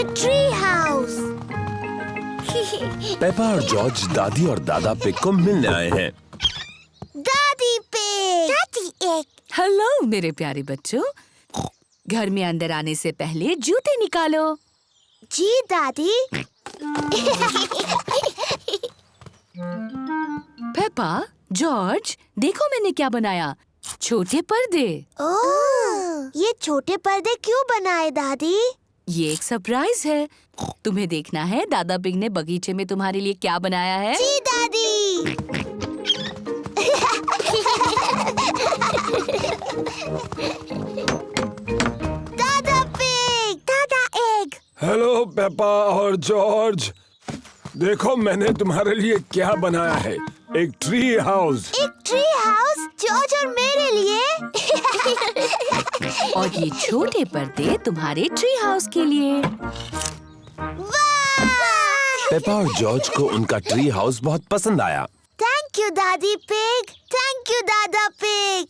Tree house. Peppa और George दादी और दादा पिग को मिलने आए हैं। दादी पिग। दादी एग। हेलो मेरे प्यारे बच्चों, घर में अंदर आने से पहले जूते निकालो। जी दादी। पेपा, जॉर्ज, देखो मैंने क्या बनाया, छोटे पर्दे। ओह, ये छोटे पर्दे क्यों बनाए दादी? ये एक सरप्राइज है। तुम्हें देखना है दादा पिग ने बगीचे में तुम्हारे लिए क्या बनाया है। जी दादी। दादा पिग, दादा एग। हेलो पेपा और जॉर्ज, देखो मैंने तुम्हारे लिए क्या बनाया है, एक ट्री हाउस। एक ट्री हाउस जॉर्ज और मेरे लिए। और ये छोटे पर्दे तुम्हारे ट्री हाउस के लिए। वाह! पेपा और जॉर्ज को उनका ट्री हाउस बहुत पसंद आया। थैंक यू दादी पिग, थैंक यू दादा पिग।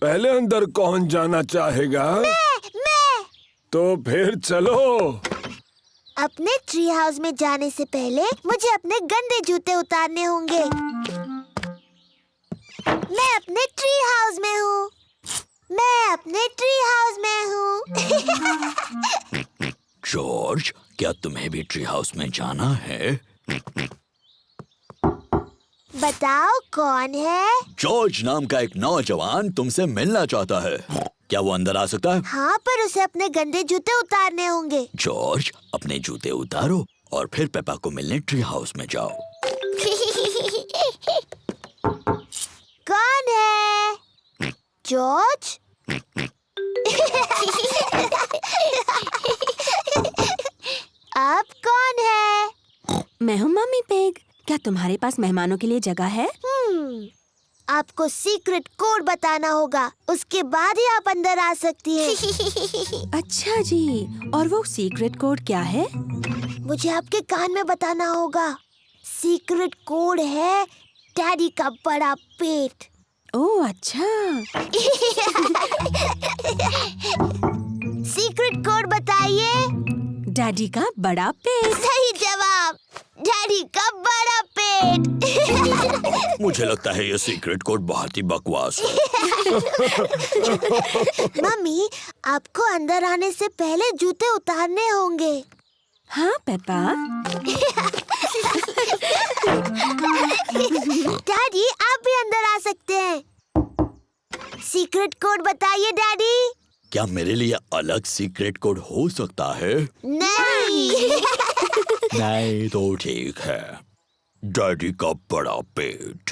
पहले अंदर कौन जाना चाहेगा? मैं। तो फिर चलो। अपने ट्री हाउस में जाने से पहले मुझे अपने गंदे जूते उतारने होंगे। मैं अपने ट्री हाउस में हूँ। मैं अपने ट्री हाउस में हूँ। जॉर्ज, क्या तुम्हें भी ट्री हाउस में जाना है? बताओ कौन है? जॉर्ज नाम का एक नौजवान तुमसे मिलना चाहता है। क्या वो अंदर आ सकता है? हाँ, पर उसे अपने गंदे जूते उतारने होंगे। जॉर्ज, अपने जूते उतारो और फिर पेपा को मिलने ट्री हाउस में जाओ। कौन है? जॉर्ज? अब कौन है? मैं हूँ मम्मी पिग। क्या तुम्हारे पास मेहमानों के लिए जगह है? आपको सीक्रेट कोड बताना होगा, उसके बाद ही आप अंदर आ सकती हैं। अच्छा जी, और वो सीक्रेट कोड क्या है? मुझे आपके कान में बताना होगा। सीक्रेट कोड है डैडी का बड़ा पेट। ओह अच्छा। सीक्रेट कोड बताइए। डैडी का बड़ा पेट। सही जवाब, डैडी का बड़ा पेट। मुझे लगता है ये सीक्रेट कोड बहुत ही बकवास है। मम्मी, आपको अंदर आने से पहले जूते उतारने होंगे। हाँ पेपा। डैडी, आप भी अंदर आ सकते हैं। सीक्रेट कोड बताइए डैडी। क्या मेरे लिए अलग सीक्रेट कोड हो सकता है? नहीं। नहीं तो ठीक है, डैडी का बड़ा पेट।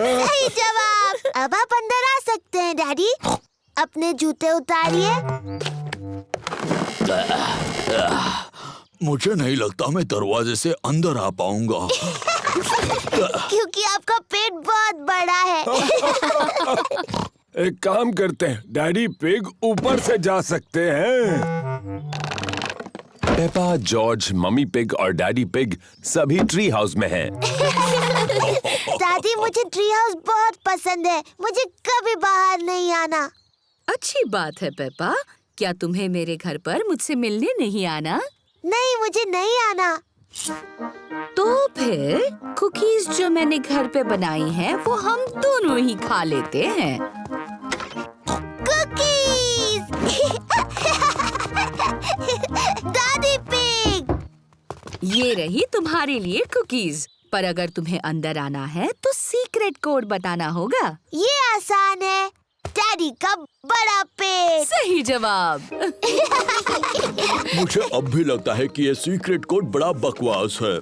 सही जवाब। अब आप अंदर आ सकते हैं डैडी। अपने जूते उतारिए। मुझे नहीं लगता मैं दरवाजे से अंदर आ पाऊंगा। क्योंकि आपका पेट बहुत बड़ा है। एक काम करते हैं, डैडी पिग ऊपर से जा सकते हैं। पेपा, जॉर्ज, मम्मी पिग और डैडी पिग सभी ट्री हाउस में हैं। दादी, मुझे ट्री हाउस बहुत पसंद है। मुझे कभी बाहर नहीं आना। अच्छी बात है पेपा, क्या तुम्हें मेरे घर पर मुझसे मिलने नहीं आना? नहीं, मुझे नहीं आना। तो फिर कुकीज जो मैंने घर पे बनाई हैं, वो हम दोनों ही खा लेते हैं। कुकीज। दादी पिग। ये रही तुम्हारे लिए कुकीज, पर अगर तुम्हें अंदर आना है तो सीक्रेट कोड बताना होगा। ये आसान है, डैडी का बड़ा पेट। सही जवाब। मुझे अब भी लगता है कि ये सीक्रेट कोड बड़ा बकवास है।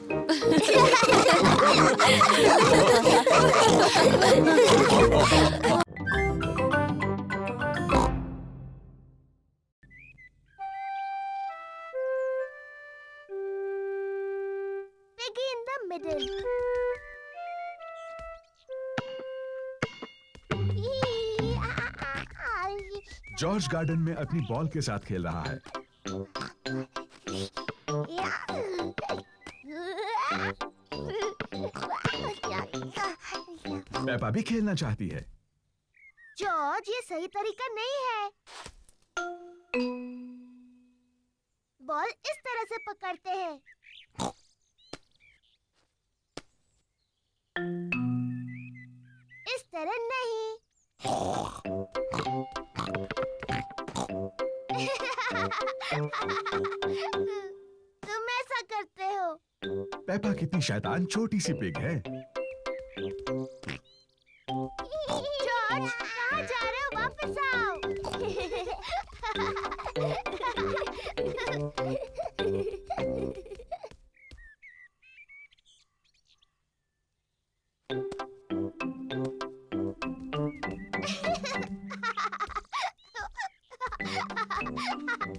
Piggy in the middle. George garden में अपनी बॉल के साथ खेल रहा है। पेपा भी खेलना चाहती है। जॉर्ज, ये सही तरीका नहीं है। बॉल इस तरह से पकड़ते हैं। इस तरह नहीं। तुम ऐसा करते हो। पेपा कितनी शैतान छोटी सी पिग है। जॉर्ज, कहाँ जा रहे हो? वापस आओ।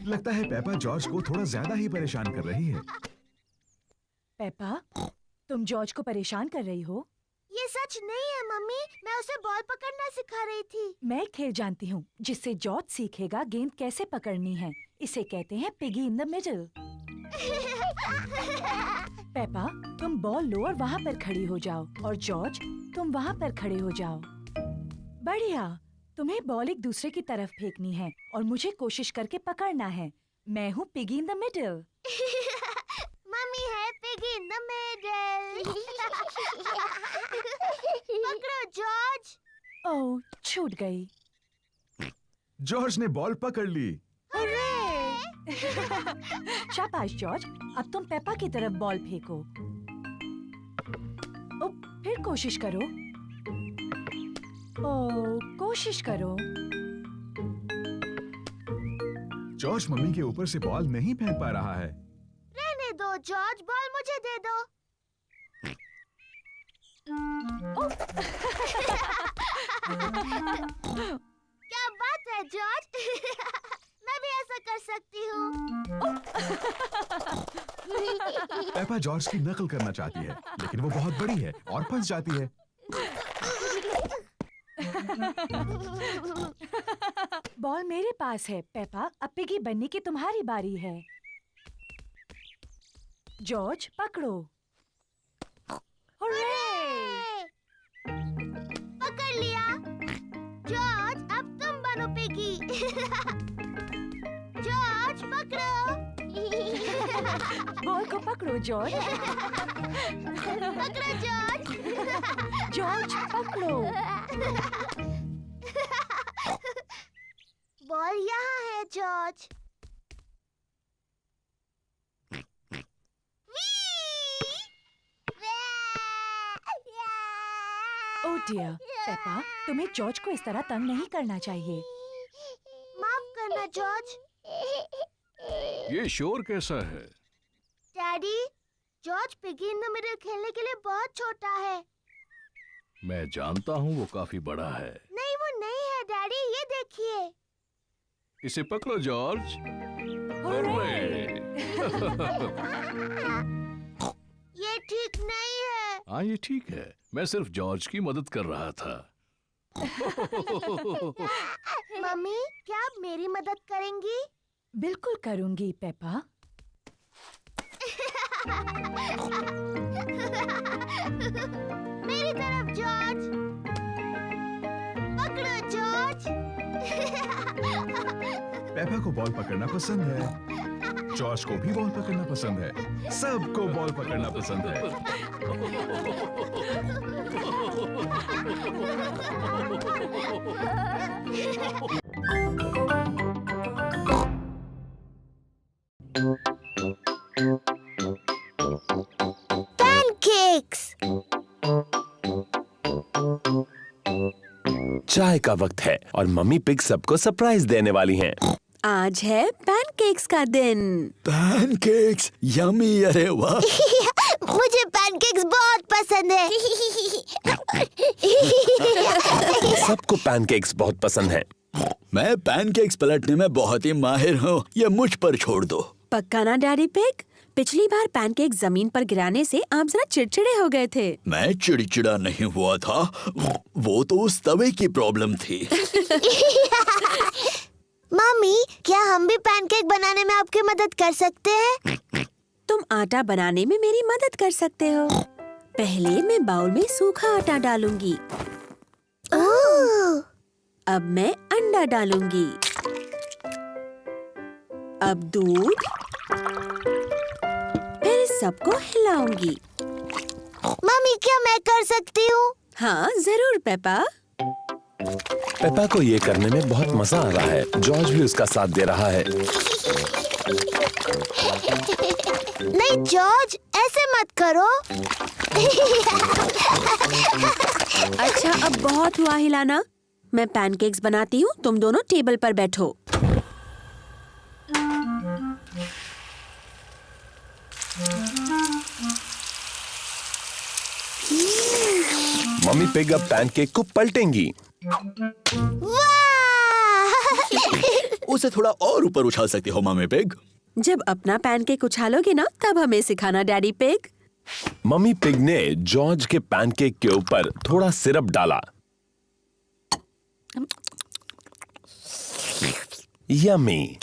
लगता है पेपा जॉर्ज को थोड़ा ज्यादा ही परेशान कर रही है। पेपा, तुम जॉर्ज को परेशान कर रही हो? ये सच नहीं है मम्मी, मैं उसे बॉल पकड़ना सिखा रही थी। मैं एक खेल जानती हूँ जिससे जॉर्ज सीखेगा गेंद कैसे पकड़नी है। इसे कहते हैं piggy in the middle. Peppa, तुम बॉल लो और वहाँ पर खड़ी हो जाओ, और जॉर्ज तुम वहाँ पर खड़े हो जाओ। बढ़िया। तुम्हें बॉल एक दूसरे की तरफ फेंकनी है और मुझे कोशिश करके पकड़ना है। मैं हूँ piggy in the middle. Mummy है पिगी इन द मिडल। पकड़ो जॉर्ज। ओह, छूट गई। जॉर्ज ने बॉल पकड़ ली। शाबाश जॉर्ज, अब तुम पेपा की तरफ बॉल फेंको। ओ, फिर कोशिश करो। ओ, कोशिश करो। जॉर्ज मम्मी के ऊपर से बॉल नहीं फेंक पा रहा है। रहने दो जॉर्ज, बॉल मुझे दे दो। क्या बात है जॉर्ज। मैं भी ऐसा कर सकती हूँ। पेपा जॉर्ज की नकल करना चाहती है, लेकिन वो बहुत बड़ी है और फंस जाती है। बॉल मेरे पास है पेपा, अब पिगी बनने की तुम्हारी बारी है। जॉर्ज पकड़ो। हुर्रे! पकड़ लिया। जॉर्ज, अब तुम बनो पिगी। जॉर्ज पकड़ो। बॉल को पकड़ो जॉर्ज। पकड़ो जॉर्ज। जॉर्ज पकड़ो। बॉल यहाँ है जॉर्ज। ओह डियर, पेपा, तुम्हें जॉर्ज को इस तरह तंग नहीं करना चाहिए। माफ करना जॉर्ज। ये शोर कैसा है? Daddy, George piggy in the middle खेलने के लिए बहुत छोटा है। मैं जानता हूँ वो काफी बड़ा है। नहीं, वो नहीं है डैडी, ये देखिए। इसे पकड़ो जॉर्ज। हुर्रे! ये ठीक नहीं है। हाँ, ये ठीक है। मैं सिर्फ जॉर्ज की मदद कर रहा था। मम्मी, क्या आप मेरी मदद करेंगी? बिल्कुल करूंगी पेपा। मेरी तरफ जॉर्ज। पकड़ो जॉर्ज। पेपा को बॉल पकड़ना पसंद है। जॉर्ज को भी बॉल पकड़ना पसंद है। सबको बॉल पकड़ना पसंद है। Pancakes. चाय का वक्त है और मम्मी पिग सबको सरप्राइज देने वाली हैं। आज है पैनकेक्स का दिन। पैनकेक्स यम्मी, अरे वाह। मुझे पैनकेक्स बहुत पसंद है। सबको पैनकेक्स बहुत पसंद हैं। मैं पैनकेक्स पलटने में बहुत ही माहिर हूँ, ये मुझ पर छोड़ दो। पक्का ना डैडी पिग? पिछली बार पैनकेक जमीन पर गिराने से आप जरा चिड़चिड़े हो गए थे। मैं चिड़चिड़ा नहीं हुआ था, वो तो उस तवे की प्रॉब्लम थी। मम्मी, क्या हम भी पैनकेक बनाने में आपकी मदद कर सकते हैं? तुम आटा बनाने में मेरी मदद कर सकते हो। पहले मैं बाउल में सूखा आटा डालूंगी। ओह! अब मैं अंडा डालूंगी। अब दूध, फिर सबको हिलाऊंगी। मम्मी क्या मैं कर सकती हूँ? हाँ जरूर पेपा। पेपा को ये करने में बहुत मजा आ रहा है। जॉर्ज भी उसका साथ दे रहा है। नहीं जॉर्ज, ऐसे मत करो। अच्छा अब बहुत हुआ हिलाना। मैं पैनकेक्स बनाती हूँ, तुम दोनों टेबल पर बैठो। मम्मी पिग अब पैनकेक को पलटेंगी। उसे थोड़ा और ऊपर उछाल सकती हो मम्मी पिग। जब अपना पैनकेक उछालोगे ना तब हमें सिखाना डैडी पिग। मम्मी पिग ने जॉर्ज के पैनकेक के ऊपर थोड़ा सिरप डाला। यम्मी।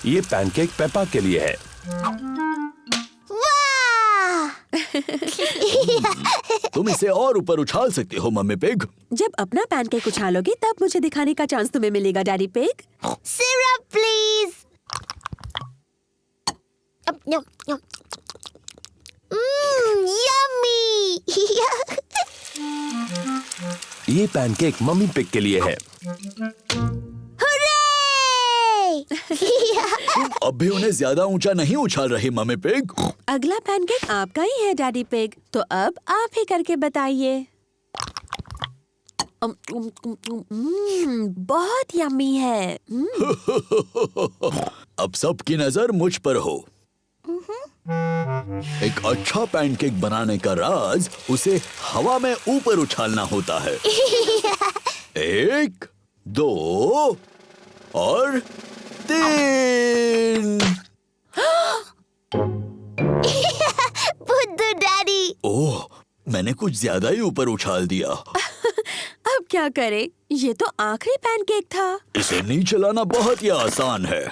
ये पैनकेक पेपा के लिए है। तुम इसे और ऊपर उछाल सकती हो मम्मी पिग। जब अपना पैनकेक उछालोगे तब मुझे दिखाने का चांस तुम्हें मिलेगा daddy pig. Syrup please. Yummy. ये पैनकेक मम्मी पिग के लिए है। तुम अब भी उन्हें ज्यादा ऊंचा नहीं उछाल रही मम्मी पिग। अगला पैनकेक आपका ही है डैडी पिग, तो अब आप ही करके बताइए। बहुत यम्मी है। अब सबकी नजर मुझ पर हो। एक अच्छा पैनकेक बनाने का राज उसे हवा में ऊपर उछालना होता है। 1, 2 और 3। बुद्धू डैडी। ओह, मैंने कुछ ज्यादा ही ऊपर उछाल दिया। अब क्या करें? ये तो आखिरी पैनकेक था। इसे नीचे लाना बहुत ही आसान है।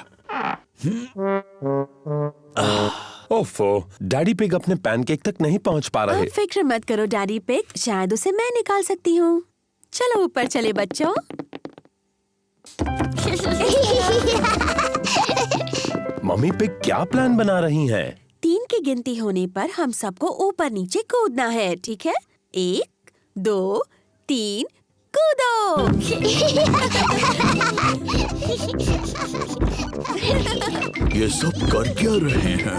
ओफो, डैडी पिग अपने पैनकेक तक नहीं पहुंच पा रहे। आप फिक्र मत करो डैडी पिग, शायद उसे मैं निकाल सकती हूँ। चलो ऊपर चले बच्चों। मम्मी पिग क्या प्लान बना रही हैं? 3 की गिनती होने पर हम सबको ऊपर नीचे कूदना है, ठीक है? 1, 2, 3 कूदो। ये सब कर क्या रहे हैं?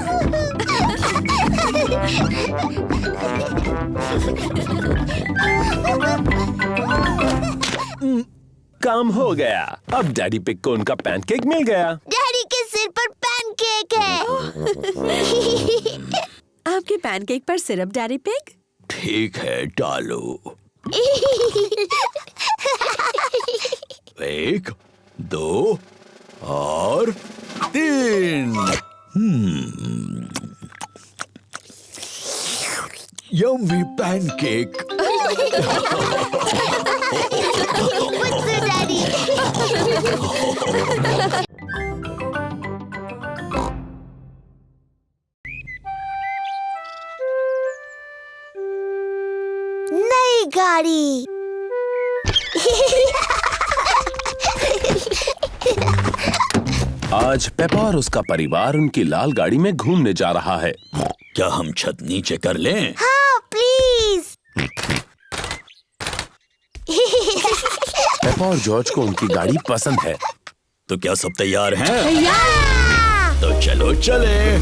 काम हो गया। अब डैडी पिग को उनका पैनकेक मिल गया। डैडी के सिर पर पैनकेक है। आपके पैनकेक पर सिरप डैडी पिग? ठीक है, डालो। 1, 2 और 3। Yummy pancake. बुद्धू डैडी। नई गाड़ी। आज पेपा और उसका परिवार उनकी लाल गाड़ी में घूमने जा रहा है। क्या हम छत नीचे कर लें? हाँ प्लीज। पेपा और जॉर्ज को उनकी गाड़ी पसंद है। तो क्या सब तैयार हैं? तैयार। तो चलो चले।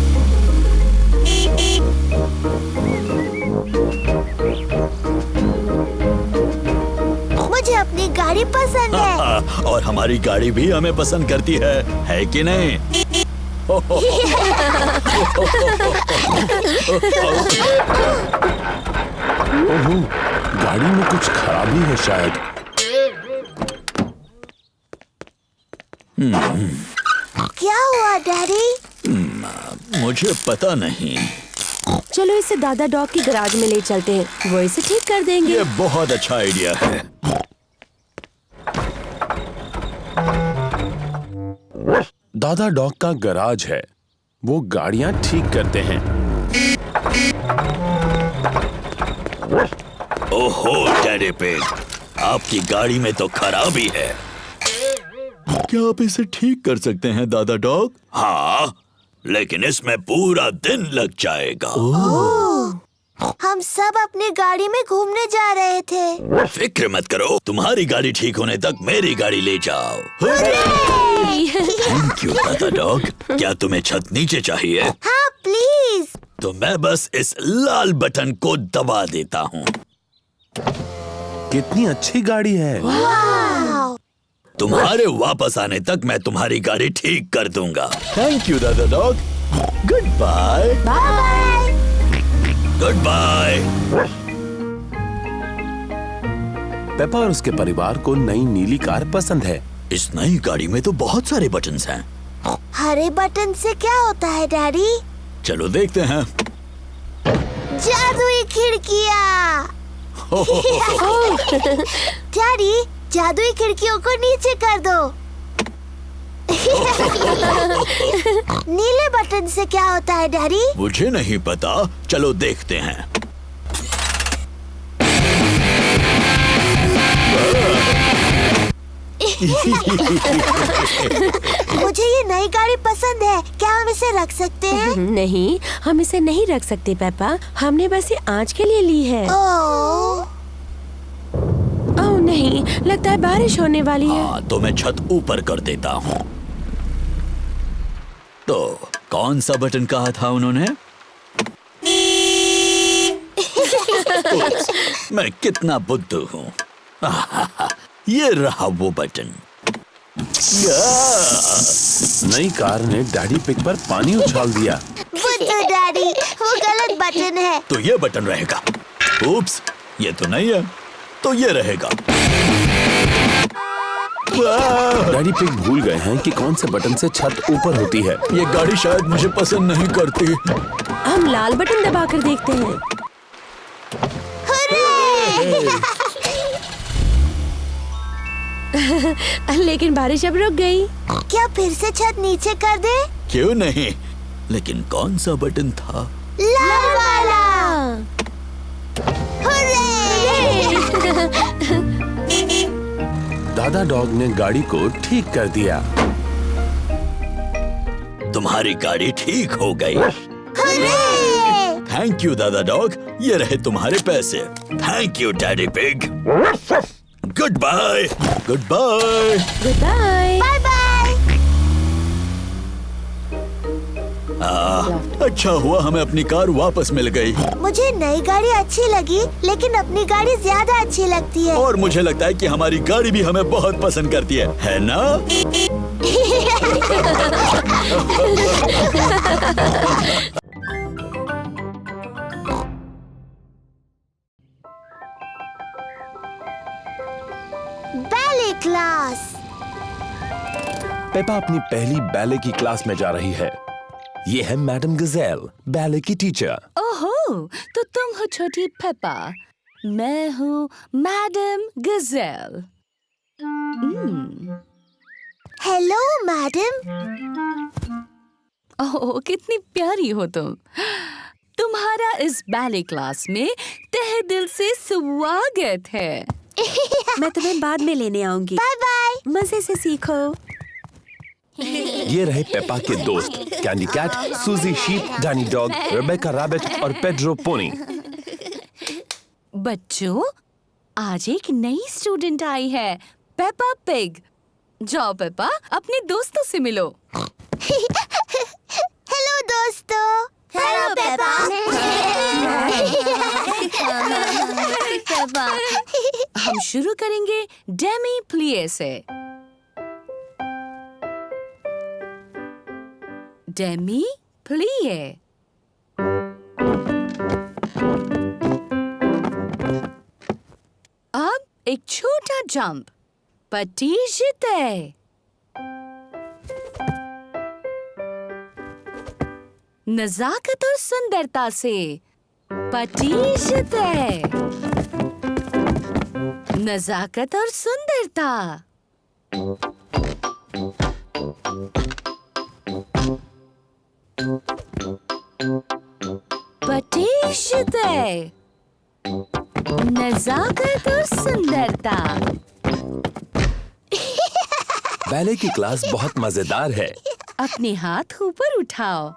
मुझे अपनी गाड़ी पसंद है। और हमारी गाड़ी भी हमें पसंद करती है कि नहीं? ओहो, गाड़ी में कुछ खराबी है शायद। क्या हुआ डैडी? मुझे पता नहीं। चलो इसे दादा डॉग की गैराज में ले चलते हैं, वो इसे ठीक कर देंगे। ये बहुत अच्छा आइडिया है। दादा डॉग का गैराज है, वो गाड़ियां ठीक करते हैं। ओहो डैडी पिग, आपकी गाड़ी में तो खराबी है। क्या आप इसे ठीक कर सकते हैं दादा डॉग? हाँ, लेकिन इसमें पूरा दिन लग जाएगा। हम सब अपनी गाड़ी में घूमने जा रहे थे। फिक्र मत करो, तुम्हारी गाड़ी ठीक होने तक मेरी गाड़ी ले जाओ। थैंक यू दादा डॉग। क्या तुम्हें छत नीचे चाहिए? हाँ प्लीज। तो मैं बस इस लाल बटन को दबा देता हूँ। कितनी अच्छी गाड़ी है। वाव। तुम्हारे वापस आने तक मैं तुम्हारी गाड़ी ठीक कर दूंगा। थैंक यू दादा dog. Good bye. Bye. Good bye. Peppa और उसके परिवार को नई नीली कार पसंद है। इस नई गाड़ी में तो बहुत सारे बटन्स हैं। हरे बटन से क्या होता है डैडी? चलो देखते हैं। जादुई खिड़कियाँ। डैडी, जादुई खिड़कियों को नीचे कर दो। नीले बटन से क्या होता है डैडी? मुझे नहीं पता, चलो देखते हैं। मुझे ये नई गाड़ी पसंद है, क्या हम इसे रख सकते हैं? नहीं, हम इसे नहीं रख सकते पेपा। हमने बस ये आज के लिए ली है। ओह, ओह नहीं, लगता है बारिश होने वाली है। हाँ, तो मैं छत ऊपर कर देता हूँ। तो कौन सा बटन कहा था उन्होंने? मैं कितना बुद्धू हूँ। ये रहा वो बटन। नई कार ने डैडी पिग पर पानी उछाल दिया। बुद्धू डैडी, वो गलत बटन है। तो ये बटन रहेगा। उप्स, ये तो नहीं है, तो ये रहेगा। डैडी पिग भूल गए हैं कि कौन से बटन से छत ऊपर होती है। ये गाड़ी शायद मुझे पसंद नहीं करती। हम लाल बटन दबाकर देखते हैं। लेकिन बारिश अब रुक गई। क्या फिर से छत नीचे कर दे? क्यों नहीं, लेकिन कौन सा बटन था? लाल वाला। दादा डॉग ने गाड़ी को ठीक कर दिया। तुम्हारी गाड़ी ठीक हो गई। थैंक यू दादा डॉग, ये रहे तुम्हारे पैसे। Thank you daddy pig. Good bye. Good bye. Good bye. Bye bye. अच्छा हुआ हमें अपनी कार वापस मिल गई। मुझे नई गाड़ी अच्छी लगी, लेकिन अपनी गाड़ी ज्यादा अच्छी लगती है। और मुझे लगता है कि हमारी गाड़ी भी हमें बहुत पसंद करती है ना? Ballet class. पेपा अपनी पहली बैले की क्लास में जा रही है। ये है मैडम गजेल, बैले की टीचर। ओहो, तो तुम हो छोटी पेपा, मैं हूँ मैडम गजेल। Hello madam. ओह, कितनी प्यारी हो तुम। तुम्हारा इस बैले क्लास में तहे दिल से स्वागत है। मैं तुम्हें बाद में लेने आऊंगी। Bye bye. मजे से सीखो। ये रहे पेपा के दोस्त, Candy Cat, Suzy Sheep, Danny Dog, Rebecca Rabbit और पेड्रो पोनी। बच्चों, आज एक नई स्टूडेंट आई है, पेपा पिग। जाओ पेपा, अपने दोस्तों से मिलो। हेलो दोस्तों। Hello Peppa. हम शुरू करेंगे डेमी प्लिए से। डेमी प्लिए। अब एक छोटा जंप। पटीशते। नजाकत और सुंदरता से। पटीशते। नजाकत और सुंदरता। पटीशते। नजाकत और सुंदरता। बैले की क्लास बहुत मजेदार है। अपने हाथ ऊपर उठाओ।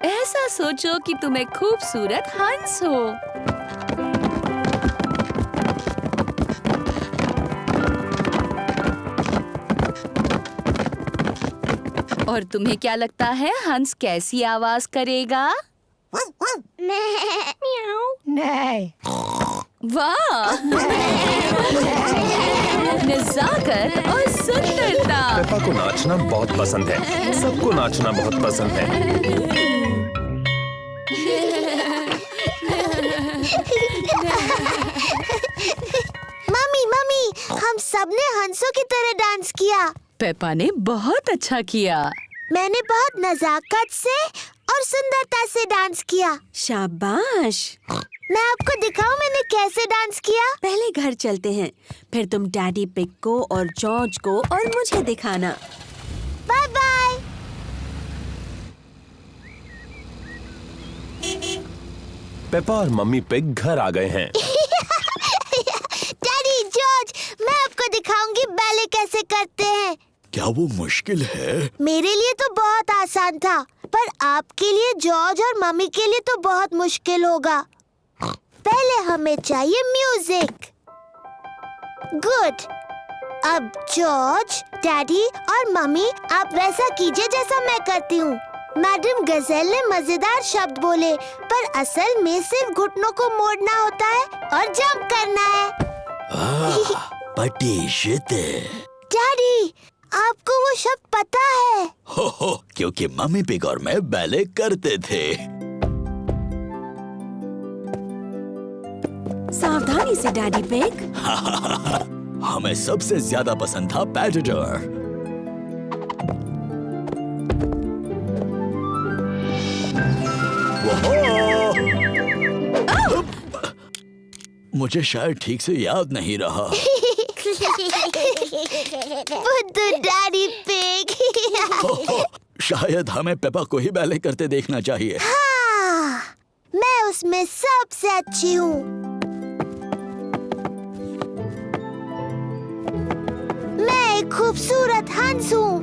ऐसा सोचो कि तुम एक खूबसूरत हंस हो। और तुम्हें क्या लगता है हंस कैसी आवाज करेगा? नहीं। वाह! नजाकत और सुंदरता। पेपा को नाचना बहुत पसंद है। सबको नाचना बहुत पसंद है। मम्मी, हम सबने हंसों की तरह डांस किया। पेपा ने बहुत अच्छा किया। मैंने बहुत नजाकत से और सुंदरता से डांस किया। शाबाश। मैं आपको दिखाऊं मैंने कैसे डांस किया। पहले घर चलते हैं, फिर तुम डैडी पिग को और जॉर्ज को और मुझे दिखाना। Bye bye. पेपा और मम्मी पिग घर आ गए हैं। डैडी, जॉर्ज, मैं आपको दिखाऊंगी बैले कैसे करते हैं। क्या वो मुश्किल है? मेरे लिए तो बहुत आसान था, पर आपके लिए, जॉर्ज और मम्मी के लिए तो बहुत मुश्किल होगा। पहले हमें चाहिए म्यूजिक। गुड। अब जॉर्ज, डैडी और मम्मी, आप वैसा कीजिए जैसा मैं करती हूँ। मैडम गजेल ने मजेदार शब्द बोले, पर असल में सिर्फ घुटनों को मोड़ना होता है और जंप करना है। पटीशते। डैडी, आपको वो शब्द पता है? हो, क्योंकि मम्मी पिग और मैं बैले करते थे। सावधानी से डैडी पिग। हमें सबसे ज्यादा पसंद था पैटेडर। मुझे शायद ठीक से याद नहीं रहा। बुद्धू डैडी पिग। शायद हमें पेपा को ही बैले करते देखना चाहिए। हाँ, मैं उसमें सबसे अच्छी हूँ। मैं एक खूबसूरत हंस हूँ।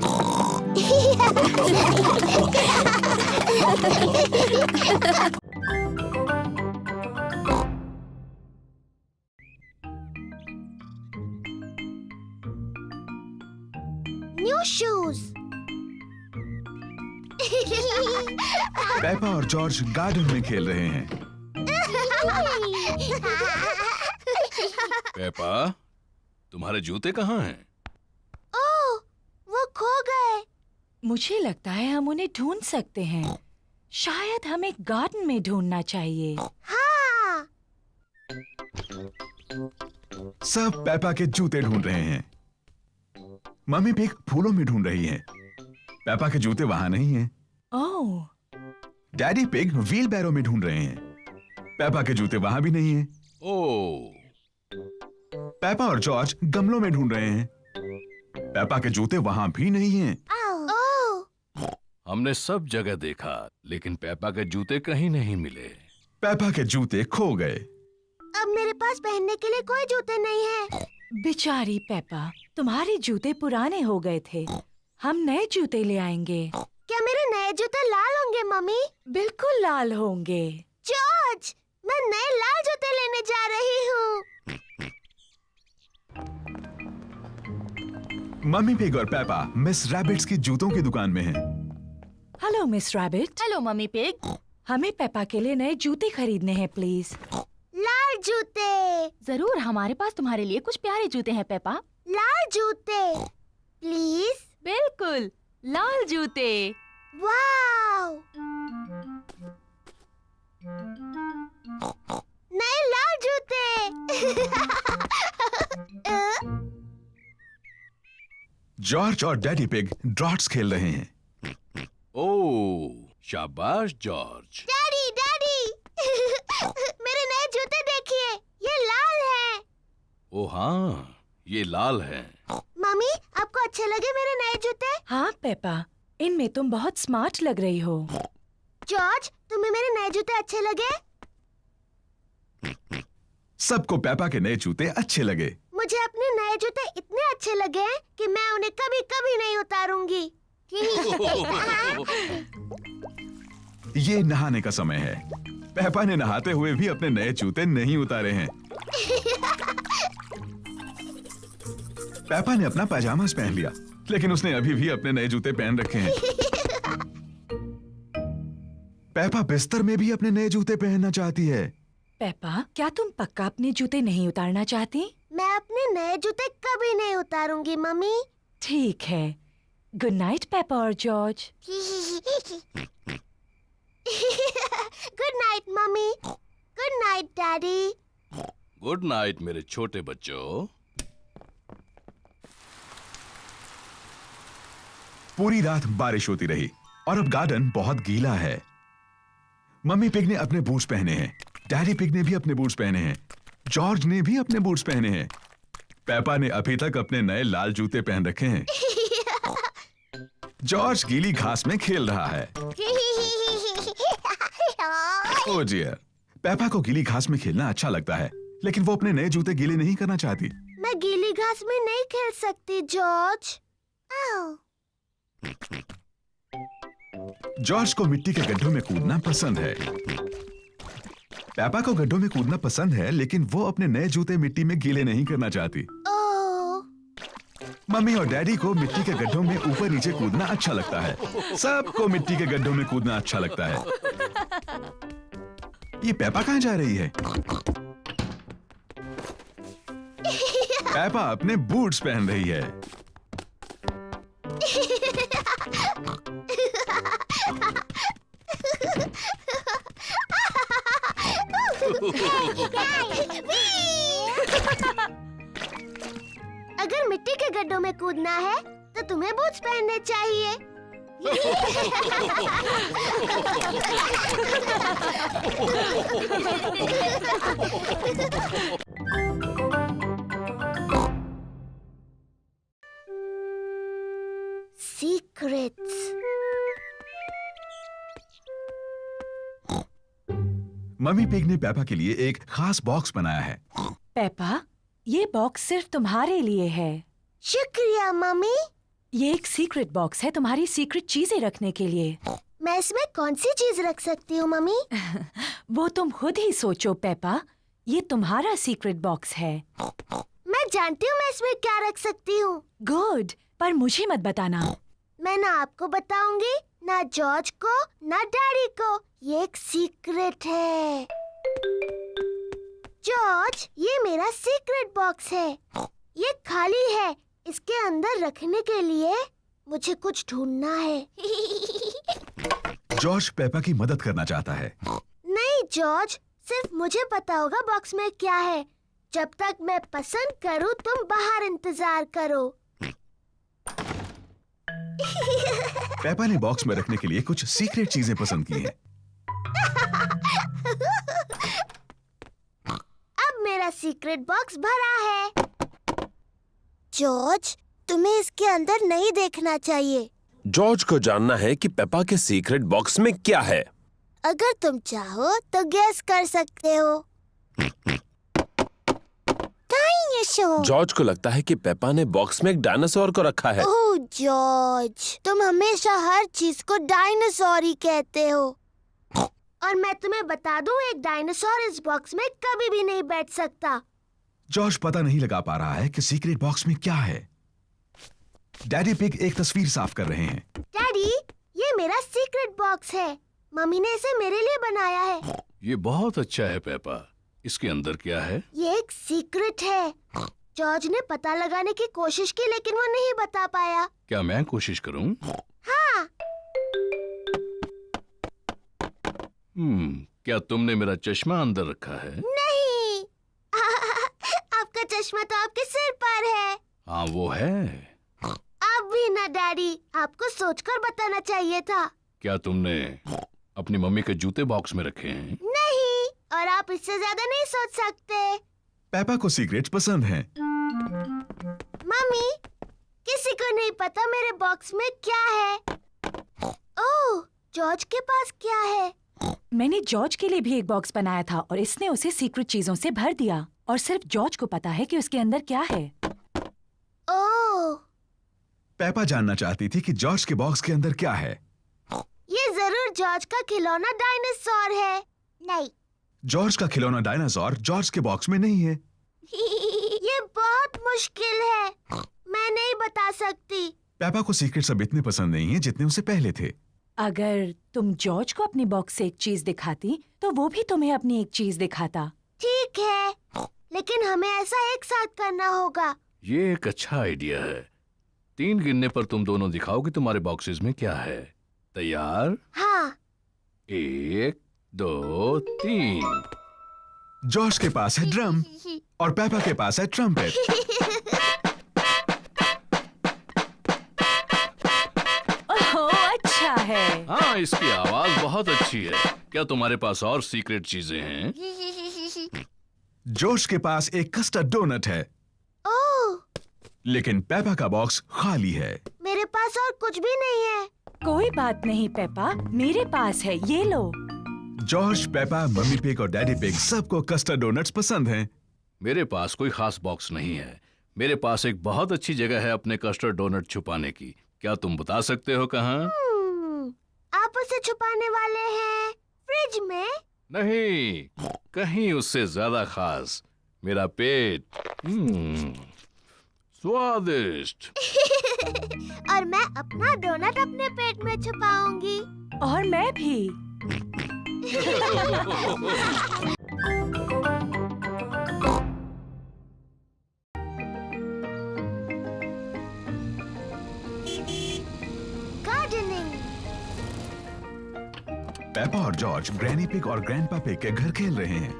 New shoes. पेपा और जॉर्ज गार्डन में खेल रहे हैं। पेपा, तुम्हारे जूते कहाँ हैं? ओह, वो खो गए। मुझे लगता है हम उन्हें ढूंढ सकते हैं। शायद हमें गार्डन में ढूंढना चाहिए। हाँ। सब पेपा के जूते ढूंढ रहे हैं। मम्मी पिग फूलों में ढूंढ रही है। पेपा के जूते वहां नहीं हैं। ओह, डैडी पिग व्हील बैरो में ढूंढ रहे हैं। पेपा के जूते वहां भी नहीं हैं। ओह, पेपा और जॉर्ज गमलों में ढूंढ रहे हैं। पेपा के जूते वहां भी नहीं हैं। ओह, हमने सब जगह देखा, लेकिन पेपा के जूते कहीं नहीं मिले। पेपा के जूते खो गए। अब मेरे पास पहनने के लिए कोई जूते नहीं है। बेचारी पेपा, तुम्हारे जूते पुराने हो गए थे। हम नए जूते ले आएंगे। क्या मेरे नए जूते लाल होंगे मम्मी? बिल्कुल लाल होंगे। जॉर्ज, मैं नए लाल जूते लेने जा रही हूँ। मम्मी पिग और पेपा मिस रैबिट्स की जूतों की दुकान में हैं। Hello miss rabbit. Hello mummy pig. हमें पेपा के लिए नए जूते खरीदने हैं प्लीज। लाल जूते। जरूर, हमारे पास तुम्हारे लिए कुछ प्यारे जूते हैं पेपा। लाल जूते प्लीज। बिल्कुल, लाल जूते। वाव, नए लाल जूते। जॉर्ज और डैडी पिग ड्रॉट्स खेल रहे हैं। ओह, शाबाश जॉर्ज। डैडी, मेरे नए जूते देखिए, ये लाल हैं। ओ हाँ, ये लाल हैं। मम्मी, आपको अच्छे लगे मेरे नए जूते? हाँ पेपा, इनमें तुम बहुत स्मार्ट लग रही हो। जॉर्ज, तुम्हें मेरे नए जूते अच्छे लगे? सबको पेपा के नए जूते अच्छे लगे। मुझे अपने नए जूते इतने अच्छे लगे हैं कि मैं उन्हें कभी कभी नहीं उतारूंगी। ये नहाने का समय है। पेपा ने नहाते हुए भी अपने नए जूते नहीं उतारे हैं। पेपा ने अपना पैजामास पहन लिया, लेकिन उसने अभी भी अपने नए जूते पहन रखे हैं। पेपा बिस्तर में भी अपने नए जूते पहनना चाहती है। पेपा, क्या तुम पक्का अपने जूते नहीं उतारना चाहती? मैं अपने नए जूते कभी नहीं उतारूंगी मम्मी। ठीक है। गुड नाइट पेपा और George. Good night mummy. Good night daddy. Good night मेरे छोटे बच्चों। पूरी रात बारिश होती रही और अब गार्डन बहुत गीला है। मम्मी पिग ने अपने बूट्स पहने हैं, डैडी पिग ने भी अपने बूट्स पहने हैं, जॉर्ज ने भी अपने बूट्स पहने हैं। पेपा ने अभी तक अपने नए लाल जूते पहन रखे हैं। जॉर्ज गीली घास में खेल रहा है। ओह डियर, पेपा को गीली घास में खेलना अच्छा लगता है, लेकिन वो अपने नए जूते गीले नहीं करना चाहती। मैं गीली घास में नहीं खेल सकती जॉर्ज। जॉर्ज को मिट्टी के गड्ढों में कूदना पसंद है। पेपा को गड्ढों में कूदना पसंद है, लेकिन वो अपने नए जूते मिट्टी में गीले नहीं करना चाहती। मम्मी और डैडी को मिट्टी के गड्ढों में ऊपर नीचे कूदना अच्छा लगता है। सबको मिट्टी के गड्ढों में कूदना अच्छा लगता है। ये पेपा कहाँ जा रही है? पेपा अपने बूट्स पहन रही है। अगर मिट्टी के गड्ढों में कूदना है तो तुम्हें बूट्स पहनने चाहिए। सीक्रेट्स। मम्मी पिग ने पेपा के लिए एक खास बॉक्स बनाया है। पेपा, ये बॉक्स सिर्फ तुम्हारे लिए है। शुक्रिया मम्मी। ये एक सीक्रेट बॉक्स है तुम्हारी सीक्रेट चीजें रखने के लिए। मैं इसमें कौन सी चीज रख सकती हूँ मम्मी? वो तुम खुद ही सोचो पेपा। ये तुम्हारा सीक्रेट बॉक्स है। मैं जानती हूँ मैं इसमें क्या रख सकती हूँ। गुड, पर मुझे मत बताना। मैं ना आपको बताऊंगी, ना जॉर्ज को, ना डैडी को। ये एक सीक्रेट है। जॉर्ज, ये मेरा सीक्रेट बॉक्स है। ये खाली है। इसके अंदर रखने के लिए मुझे कुछ ढूंढना है। जॉर्ज पेपा की मदद करना चाहता है। नहीं जॉर्ज, सिर्फ मुझे पता होगा बॉक्स में क्या है। जब तक मैं पसंद करूं, तुम बाहर इंतजार करो। पेपा ने बॉक्स में रखने के लिए कुछ सीक्रेट चीजें पसंद की हैं। अब मेरा सीक्रेट बॉक्स भरा है। जॉर्ज, तुम्हें इसके अंदर नहीं देखना चाहिए। जॉर्ज को जानना है कि पेपा के सीक्रेट बॉक्स में क्या है। अगर तुम चाहो तो गेस कर सकते हो। जॉर्ज को लगता है कि पेपा ने बॉक्स में एक डायनासोर को रखा है। ओह जॉर्ज, तुम हमेशा हर चीज को डायनासोर ही कहते हो। और मैं तुम्हें बता दूं, एक डायनासोर इस बॉक्स में कभी भी नहीं बैठ सकता। जॉर्ज पता नहीं लगा पा रहा है कि सीक्रेट बॉक्स में क्या है। डैडी पिग एक तस्वीर साफ कर रहे हैं। डैडी, ये मेरा सीक्रेट बॉक्स है। मम्मी ने इसे मेरे लिए बनाया है। ये बहुत अच्छा है पेपा। इसके अंदर क्या है? ये एक सीक्रेट है। जॉर्ज ने पता लगाने की कोशिश की, लेकिन वो नहीं बता पाया। क्या मैं कोशिश करूं? हाँ। क्या तुमने मेरा चश्मा अंदर रखा है? नहीं। आपका चश्मा तो आपके सिर पर है। हाँ वो है। अब भी ना डैडी, आपको सोचकर बताना चाहिए था। क्या तुमने अपनी मम्मी के जूते बॉक्स में रखे हैं? नहीं, और आप इससे ज्यादा नहीं सोच सकते। पेपा को सीक्रेट्स पसंद हैं। मम्मी, किसी को नहीं पता मेरे बॉक्स में क्या है। ओह, जॉर्ज के पास क्या है? मैंने जॉर्ज के लिए भी एक बॉक्स बनाया था और इसने उसे सीक्रेट चीजों से भर दिया। और सिर्फ जॉर्ज को पता है कि उसके अंदर क्या है। ओह, पेपा जानना चाहती थी कि जॉर्ज के बॉक्स के अंदर क्या है। ये जरूर जॉर्ज का खिलौना डायनासोर है। नहीं, जॉर्ज का खिलौना डायनासोर जॉर्ज के बॉक्स में नहीं है। ये बहुत मुश्किल है, मैं नहीं बता सकती। पेपा को सीक्रेट्स अब इतने पसंद नहीं है जितने उसे पहले थे। अगर तुम जॉर्ज को अपनी बॉक्स से एक चीज दिखाती तो वो भी तुम्हें अपनी एक चीज दिखाता। ठीक है, लेकिन हमें ऐसा एक साथ करना होगा। ये एक अच्छा आइडिया है। 3 गिनने पर तुम दोनों दिखाओ कि तुम्हारे बॉक्सेस में क्या है। तैयार? हाँ। 1 2 3। जॉर्ज के पास है ड्रम और पेपा के पास है ट्रम्पेट। ओह, अच्छा है। हाँ, इसकी आवाज बहुत अच्छी है। क्या तुम्हारे पास और सीक्रेट चीजें हैं? जॉर्ज के पास एक कस्टर्ड डोनट है, ओह, लेकिन पेपा का बॉक्स खाली है। मेरे पास और कुछ भी नहीं है। कोई बात नहीं पेपा, मेरे पास है, ये लो। जॉर्ज, पेपा, मम्मी पिग और डैडी पिग सबको कस्टर्ड डोनट्स पसंद हैं। मेरे पास कोई खास बॉक्स नहीं है। मेरे पास एक बहुत अच्छी जगह है अपने कस्टर्ड डोनट छुपाने की। क्या तुम बता सकते हो कहाँ? आप उसे छुपाने वाले हैं फ्रिज में? नहीं, कहीं उससे ज्यादा खास। मेरा पेट। स्वादिष्ट। और मैं अपना डोनट अपने पेट में छुपाऊंगी। और मैं भी। गार्डनिंग। पेपा और जॉर्ज ग्रैनी पिग और ग्रैंडपा पिग के घर खेल रहे हैं।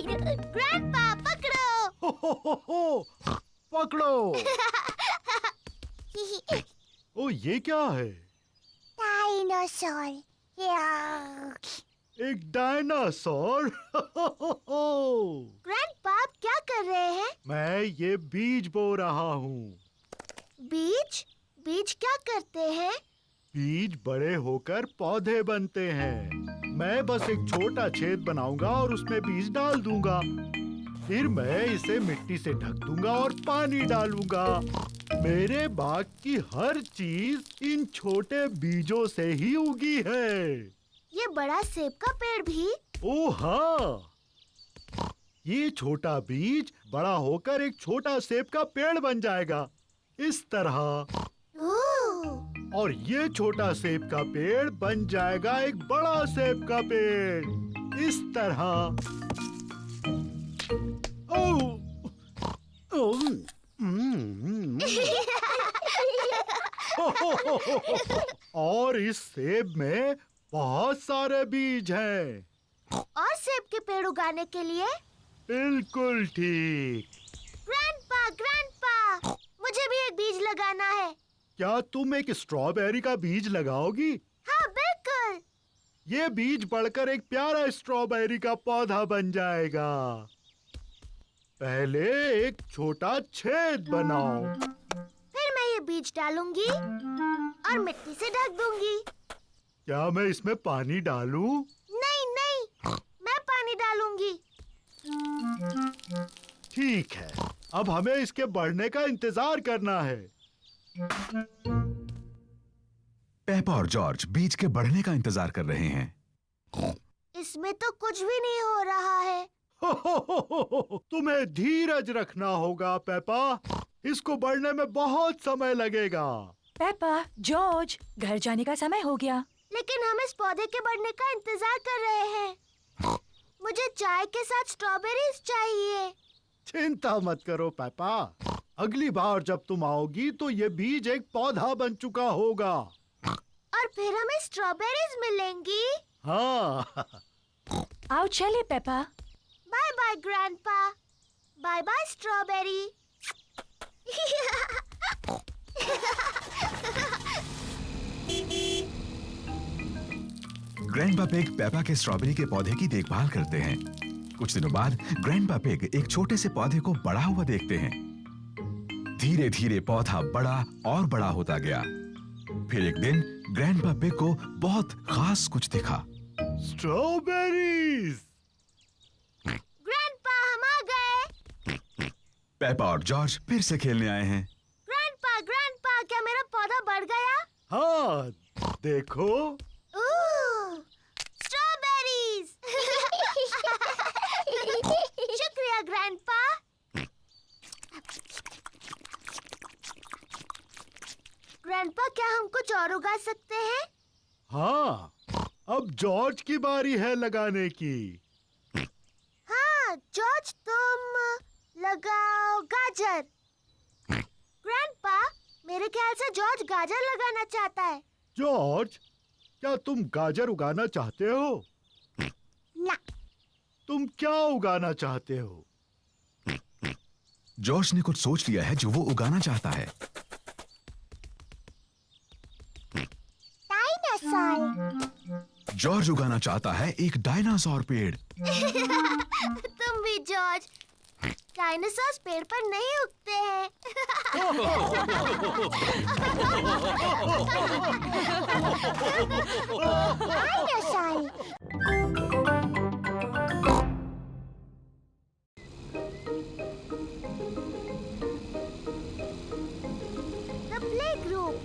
ग्रैंडपा, पकड़ो। पकड़ो। ओ, ये क्या है? डायनासोर। एक डायनासोर। ग्रैंडपा, आप क्या कर रहे हैं? मैं ये बीज बो रहा हूँ। बीज? बीज क्या करते हैं? बीज बड़े होकर पौधे बनते हैं। मैं बस एक छोटा छेद बनाऊंगा और उसमें बीज डाल दूंगा। फिर मैं इसे मिट्टी से ढक दूंगा और पानी डालूंगा। मेरे बाग की हर चीज इन छोटे बीजों से ही उगी है। ये बड़ा सेब का पेड़ भी? ओह हाँ, ये छोटा बीज बड़ा होकर एक छोटा सेब का पेड़ बन जाएगा, इस तरह। और ये छोटा सेब का पेड़ बन जाएगा एक बड़ा सेब का पेड़, इस तरह। और इस सेब में बहुत सारे बीज हैं। और सेब के पेड़ उगाने के लिए? बिल्कुल ठीक। ग्रैंडपा, ग्रैंडपा, मुझे भी एक बीज लगाना है। क्या तुम एक स्ट्रॉबेरी का बीज लगाओगी? हाँ, बिल्कुल। ये बीज बढ़कर एक प्यारा स्ट्रॉबेरी का पौधा बन जाएगा। पहले एक छोटा छेद बनाओ। फिर मैं ये बीज डालूंगी और मिट्टी से ढक दूंगी। क्या मैं इसमें पानी डालूं? नहीं नहीं, मैं पानी डालूंगी। ठीक है, अब हमें इसके बढ़ने का इंतजार करना है। पेपा और जॉर्ज बीज के बढ़ने का इंतजार कर रहे हैं। इसमें तो कुछ भी नहीं हो रहा है। तुम्हें धीरज रखना होगा पेपा, इसको बढ़ने में बहुत समय लगेगा। पेपा, जॉर्ज, घर जाने का समय हो गया। लेकिन हम इस पौधे के बढ़ने का इंतजार कर रहे हैं। मुझे चाय के साथ स्ट्रॉबेरीज चाहिए। चिंता मत करो पेपा, अगली बार जब तुम आओगी तो ये बीज एक पौधा बन चुका होगा। और फिर हमें स्ट्रॉबेरीज मिलेंगी। हाँ। आओ चले Peppa. Bye bye grandpa, bye bye strawberry. Grandpa pig Peppa के स्ट्रॉबेरी के पौधे की देखभाल करते हैं। कुछ दिनों बाद ग्रैंडपा पिग एक छोटे से पौधे को बड़ा हुआ देखते हैं। धीरे धीरे पौधा बड़ा और बड़ा होता गया। फिर एक दिन ग्रैंडपा पिग को बहुत खास कुछ दिखा। स्ट्रॉबेरीज। ग्रैंडपा हम आ गए। पेपा और जॉर्ज फिर से खेलने आए हैं। ग्रैंडपा क्या मेरा पौधा बढ़ गया? हाँ, देखो। स्ट्रॉबेरीज। शुक्रिया ग्रैंडपा। ग्रैंडपा क्या हम कुछ और उगा सकते हैं? हाँ, अब जॉर्ज की बारी है लगाने की। हाँ जॉर्ज, तुम लगाओ गाजर। ग्रैंडपा, मेरे ख्याल से जॉर्ज गाजर लगाना चाहता है। जॉर्ज, क्या तुम गाजर उगाना चाहते हो? ना। तुम क्या उगाना चाहते हो? जॉर्ज ने कुछ सोच लिया है जो वो उगाना चाहता है। डायनासोर। जॉर्ज उगाना चाहता है एक डायनासोर पेड़। तुम भी जॉर्ज। डायनासोर पेड़ पर नहीं उगते हैं। The playgroup.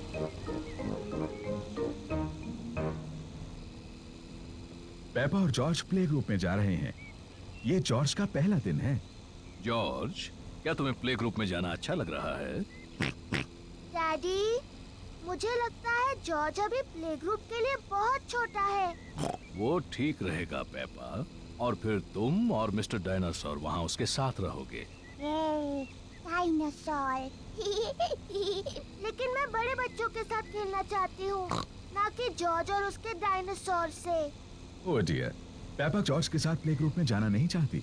पेपा और जॉर्ज प्ले ग्रुप में जा रहे हैं। ये जॉर्ज का पहला दिन है। जॉर्ज, क्या तुम्हें प्ले ग्रुप में जाना अच्छा लग रहा है? डैडी, मुझे लगता है जॉर्ज अभी प्ले ग्रुप के लिए बहुत छोटा है। वो ठीक रहेगा पेपा, और फिर तुम और मिस्टर डायनासोर वहाँ उसके साथ रहोगे। डायनासोर। लेकिन मैं बड़े बच्चों के साथ खेलना चाहती हूँ, ना कि जॉर्ज और उसके डायनासोर से। ओह डियर, पेपा जॉर्ज के साथ प्ले ग्रुप में जाना नहीं चाहती।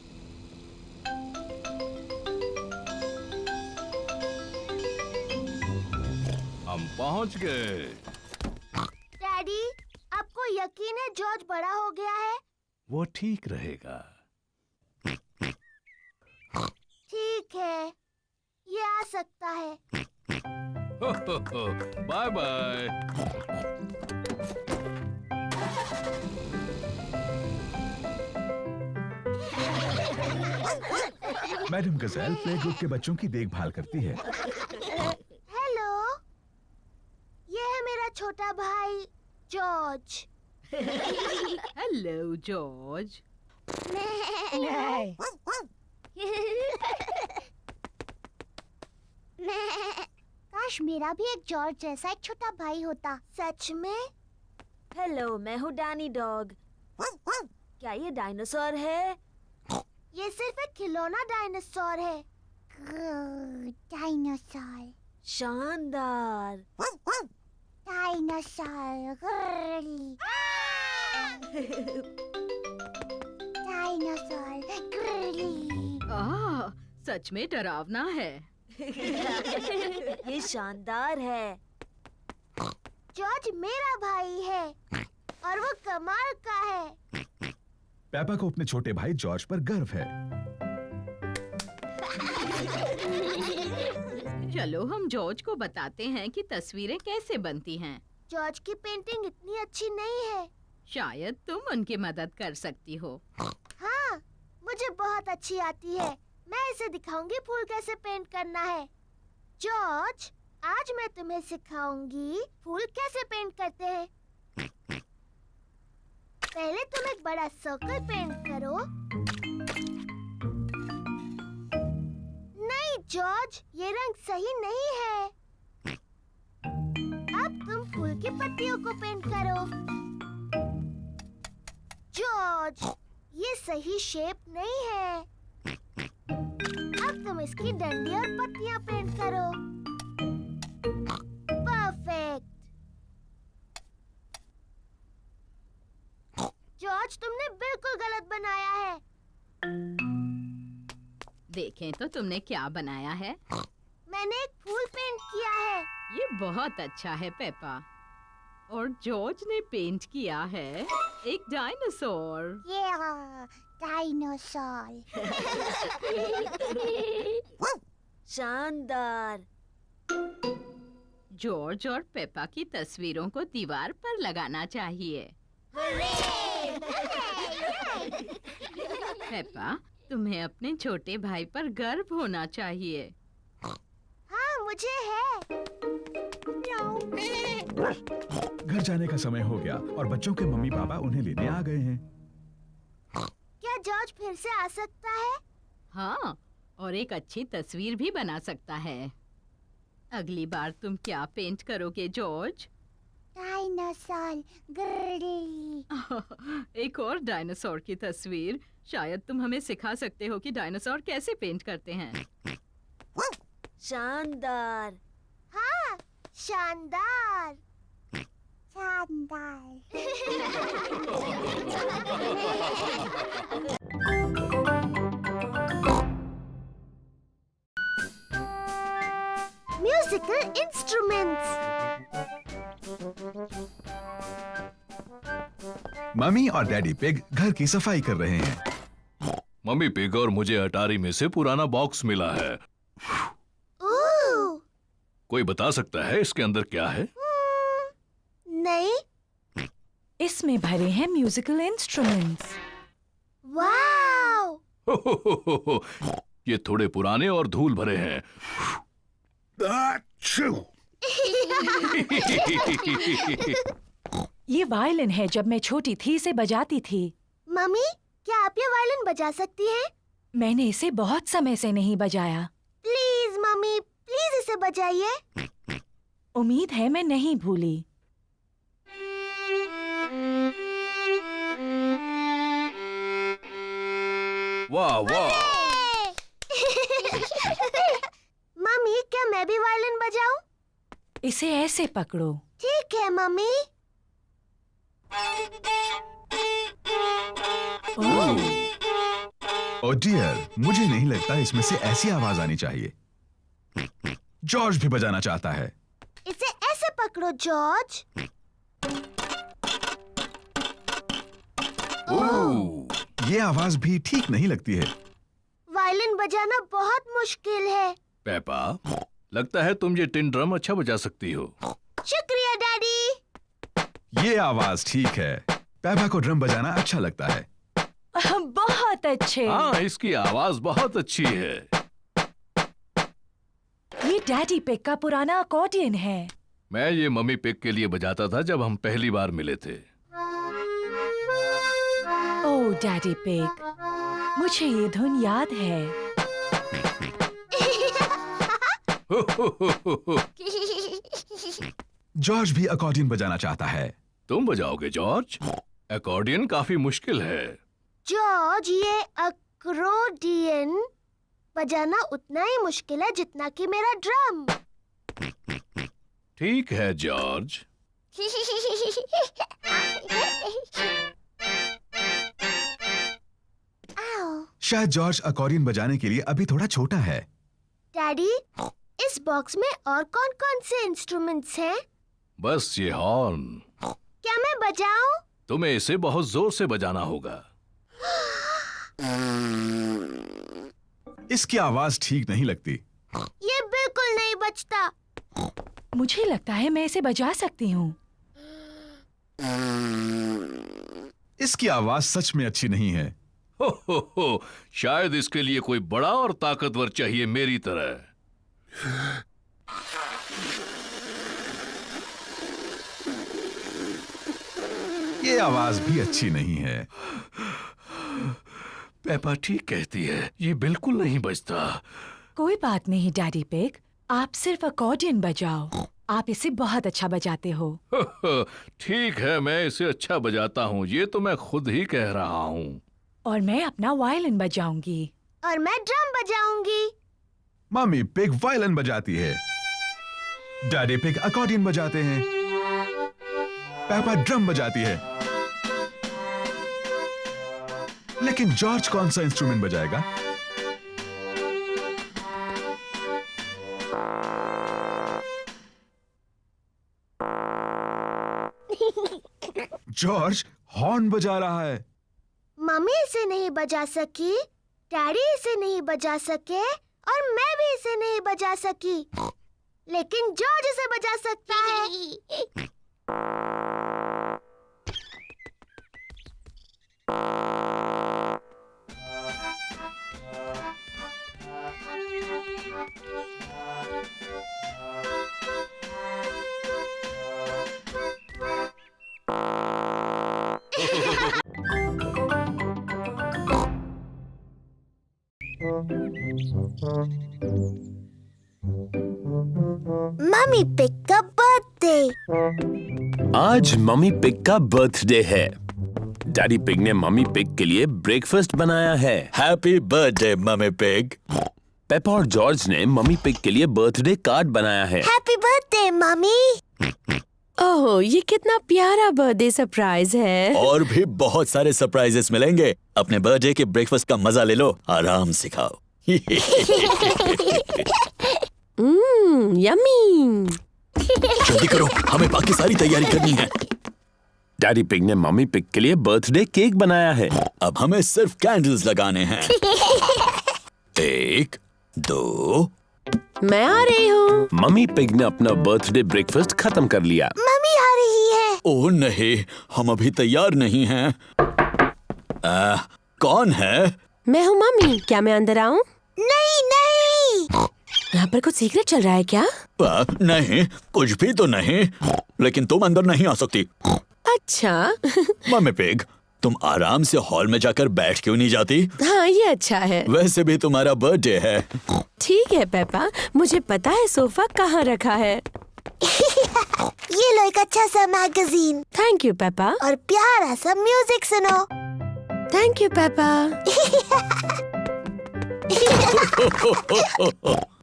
हम पहुँच गए। डैडी, आपको यकीन है जॉर्ज बड़ा हो गया है? वो ठीक रहेगा। ठीक है, ये आ सकता है। Bye bye. Madam Gazelle play group के बच्चों की देखभाल करती है। हेलो, ये है मेरा छोटा भाई जॉर्ज। Hello George. काश मेरा भी एक जॉर्ज जैसा एक छोटा भाई होता। सच में? हेलो, मैं हूँ डैनी डॉग। क्या ये डायनासोर है? ये सिर्फ एक खिलौना डायनासोर है। डायनासोर। शानदार। डायनासोर। डायनासोर। सच में डरावना है। ये शानदार है। जॉर्ज मेरा भाई है और वो कमाल का है। पेपा को अपने छोटे भाई जॉर्ज पर गर्व है। चलो हम जॉर्ज को बताते हैं कि तस्वीरें कैसे बनती हैं। जॉर्ज की पेंटिंग इतनी अच्छी नहीं है। शायद तुम उनकी मदद कर सकती हो। हाँ, मुझे बहुत अच्छी आती है। मैं इसे दिखाऊंगी फूल कैसे पेंट करना है। जॉर्ज, आज मैं तुम्हें सिखाऊंगी फूल कैसे पेंट करते हैं। पहले तुम एक बड़ा सर्कल पेंट करो। नहीं जॉर्ज, ये रंग सही नहीं है। अब तुम फूल की पत्तियों को पेंट करो। जॉर्ज, ये सही शेप नहीं है। अब तुम इसकी डंडी और पत्तियां पेंट करो। परफेक्ट। जॉर्ज, तुमने बिल्कुल गलत बनाया है। देखें तो तुमने क्या बनाया है। मैंने एक फूल पेंट किया है। ये बहुत अच्छा है पेपा। और जॉर्ज ने पेंट किया है एक डायनासोर। डायनासोर। शानदार। जॉर्ज और पेपा की तस्वीरों को दीवार पर लगाना चाहिए। पेपा, तुम्हें अपने छोटे भाई पर गर्व होना चाहिए। हाँ, मुझे है। घर जाने का समय हो गया और बच्चों के मम्मी पापा उन्हें लेने आ गए हैं। क्या जॉर्ज फिर से आ सकता है? हाँ, और एक अच्छी तस्वीर भी बना सकता है। अगली बार तुम क्या पेंट करोगे जॉर्ज? डायनासोर। एक और डायनासोर की तस्वीर। शायद तुम हमें सिखा सकते हो कि डायनासोर कैसे पेंट करते हैं। शानदार। हाँ, शानदार। शानदार। Musical instruments. मम्मी और डैडी पिग घर की सफाई कर रहे हैं। मम्मी पिग और मुझे अटारी में से पुराना बॉक्स मिला है। ओह, कोई बता सकता है इसके अंदर क्या है? नहीं। इसमें भरे हैं म्यूजिकल इंस्ट्रूमेंट्स। वाओ! ये थोड़े पुराने और धूल भरे हैं। ये वायलिन है, जब मैं छोटी थी इसे बजाती थी। मम्मी, क्या आप ये वायलिन बजा सकती हैं? मैंने इसे बहुत समय से नहीं बजाया। प्लीज मम्मी, प्लीज इसे बजाइए। उम्मीद है मैं नहीं भूली। वाह वाह! मम्मी, क्या मैं भी वायलिन बजाऊं? इसे ऐसे पकड़ो। ठीक है मम्मी। ओह डियर, मुझे नहीं लगता इसमें से ऐसी आवाज आनी चाहिए। जॉर्ज भी बजाना चाहता है। इसे ऐसे पकड़ो जॉर्ज। ये आवाज भी ठीक नहीं लगती है। वायलिन बजाना बहुत मुश्किल है। पेपा, लगता है तुम ये टिन ड्रम अच्छा बजा सकती हो। शुक्रिया डैडी। ये आवाज ठीक है। पेपा को ड्रम बजाना अच्छा लगता है। बहुत अच्छे। हाँ, इसकी आवाज बहुत अच्छी है। ये डैडी पिग का पुराना अकॉर्डियन है। मैं ये मम्मी पिग के लिए बजाता था जब हम पहली बार मिले थे। ओह डैडी पिग, मुझे ये धुन याद है। जॉर्ज भी अकॉर्डियन बजाना चाहता है। तुम बजाओगे जॉर्ज? अकॉर्डियन काफी मुश्किल है। जॉर्ज, ये अकॉर्डियन बजाना उतना ही मुश्किल है जितना कि मेरा ड्रम। ठीक है जॉर्ज। आओ। शायद जॉर्ज अकॉर्डियन बजाने के लिए अभी थोड़ा छोटा है। डैडी, इस बॉक्स में और कौन-कौन से इंस्ट्रूमेंट्स हैं? बस ये हॉर्न। क्या मैं बजाऊं? तुम्हें इसे बहुत जोर से बजाना होगा। इसकी आवाज ठीक नहीं लगती। ये बिल्कुल नहीं बजता। मुझे लगता है मैं इसे बजा सकती हूँ। इसकी आवाज सच में अच्छी नहीं है। हो, शायद इसके लिए कोई बड़ा और ताकतवर चाहिए मेरी तरह। ये आवाज भी अच्छी नहीं है। पेपा ठीक कहती है, ये बिल्कुल नहीं बजता। कोई बात नहीं डैडी पिग, आप सिर्फ अकॉर्डियन बजाओ। आप इसे बहुत अच्छा बजाते हो। ठीक है, मैं इसे अच्छा बजाता हूँ, ये तो मैं खुद ही कह रहा हूँ। और मैं अपना वायलिन बजाऊंगी। और मैं ड्रम बजाऊंगी। मम्मी पिग वायलिन बजाती है। डैडी पिग अकॉर्डियन बजाते हैं। पेपा ड्रम बजाती है। लेकिन जॉर्ज कौन सा इंस्ट्रूमेंट बजाएगा? जॉर्ज हॉर्न बजा रहा है। मम्मी इसे नहीं बजा सकी, डैडी इसे नहीं बजा सके और मैं भी इसे नहीं बजा सकी, लेकिन जॉर्ज इसे बजा सकता है। मम्मी पिग का बर्थडे। आज मम्मी पिग का बर्थडे है। डैडी पिग ने मम्मी पिग के लिए ब्रेकफास्ट बनाया है। Happy birthday mummy pig. Peppa और जॉर्ज ने मम्मी पिग के लिए बर्थडे कार्ड बनाया है। Happy birthday mummy. ओह, ये कितना प्यारा बर्थडे सरप्राइज है। और भी बहुत सारे सरप्राइजेस मिलेंगे। अपने बर्थडे के ब्रेकफास्ट का मजा ले लो, आराम से खाओ। यम्मी। जल्दी करो, हमें बाकी सारी तैयारी करनी है। डैडी पिग ने मम्मी पिग के लिए बर्थडे केक बनाया है। अब हमें सिर्फ कैंडल्स लगाने हैं। 1, 2। मैं आ रही हूँ। मम्मी पिग ने अपना बर्थडे ब्रेकफास्ट खत्म कर लिया। मम्मी आ रही है। ओह नहीं, हम अभी तैयार नहीं हैं। कौन है? मैं हूँ मम्मी। क्या मैं अंदर आऊँ? नहीं नहीं। यहाँ पर कुछ सीक्रेट चल रहा है क्या? नहीं, कुछ भी तो नहीं। लेकिन तुम अंदर नहीं आ सकती। अच्छा। मम्मी पिग, तुम आराम से हॉल में जाकर बैठ क्यों नहीं जाती? हाँ, ये अच्छा है। वैसे भी तुम्हारा बर्थडे है। ठीक है पेपा, मुझे पता है सोफा कहाँ रखा है। ये लो एक अच्छा सा मैगजीन। Thank you Peppa. और प्यारा सा म्यूजिक सुनो। Thank you Peppa.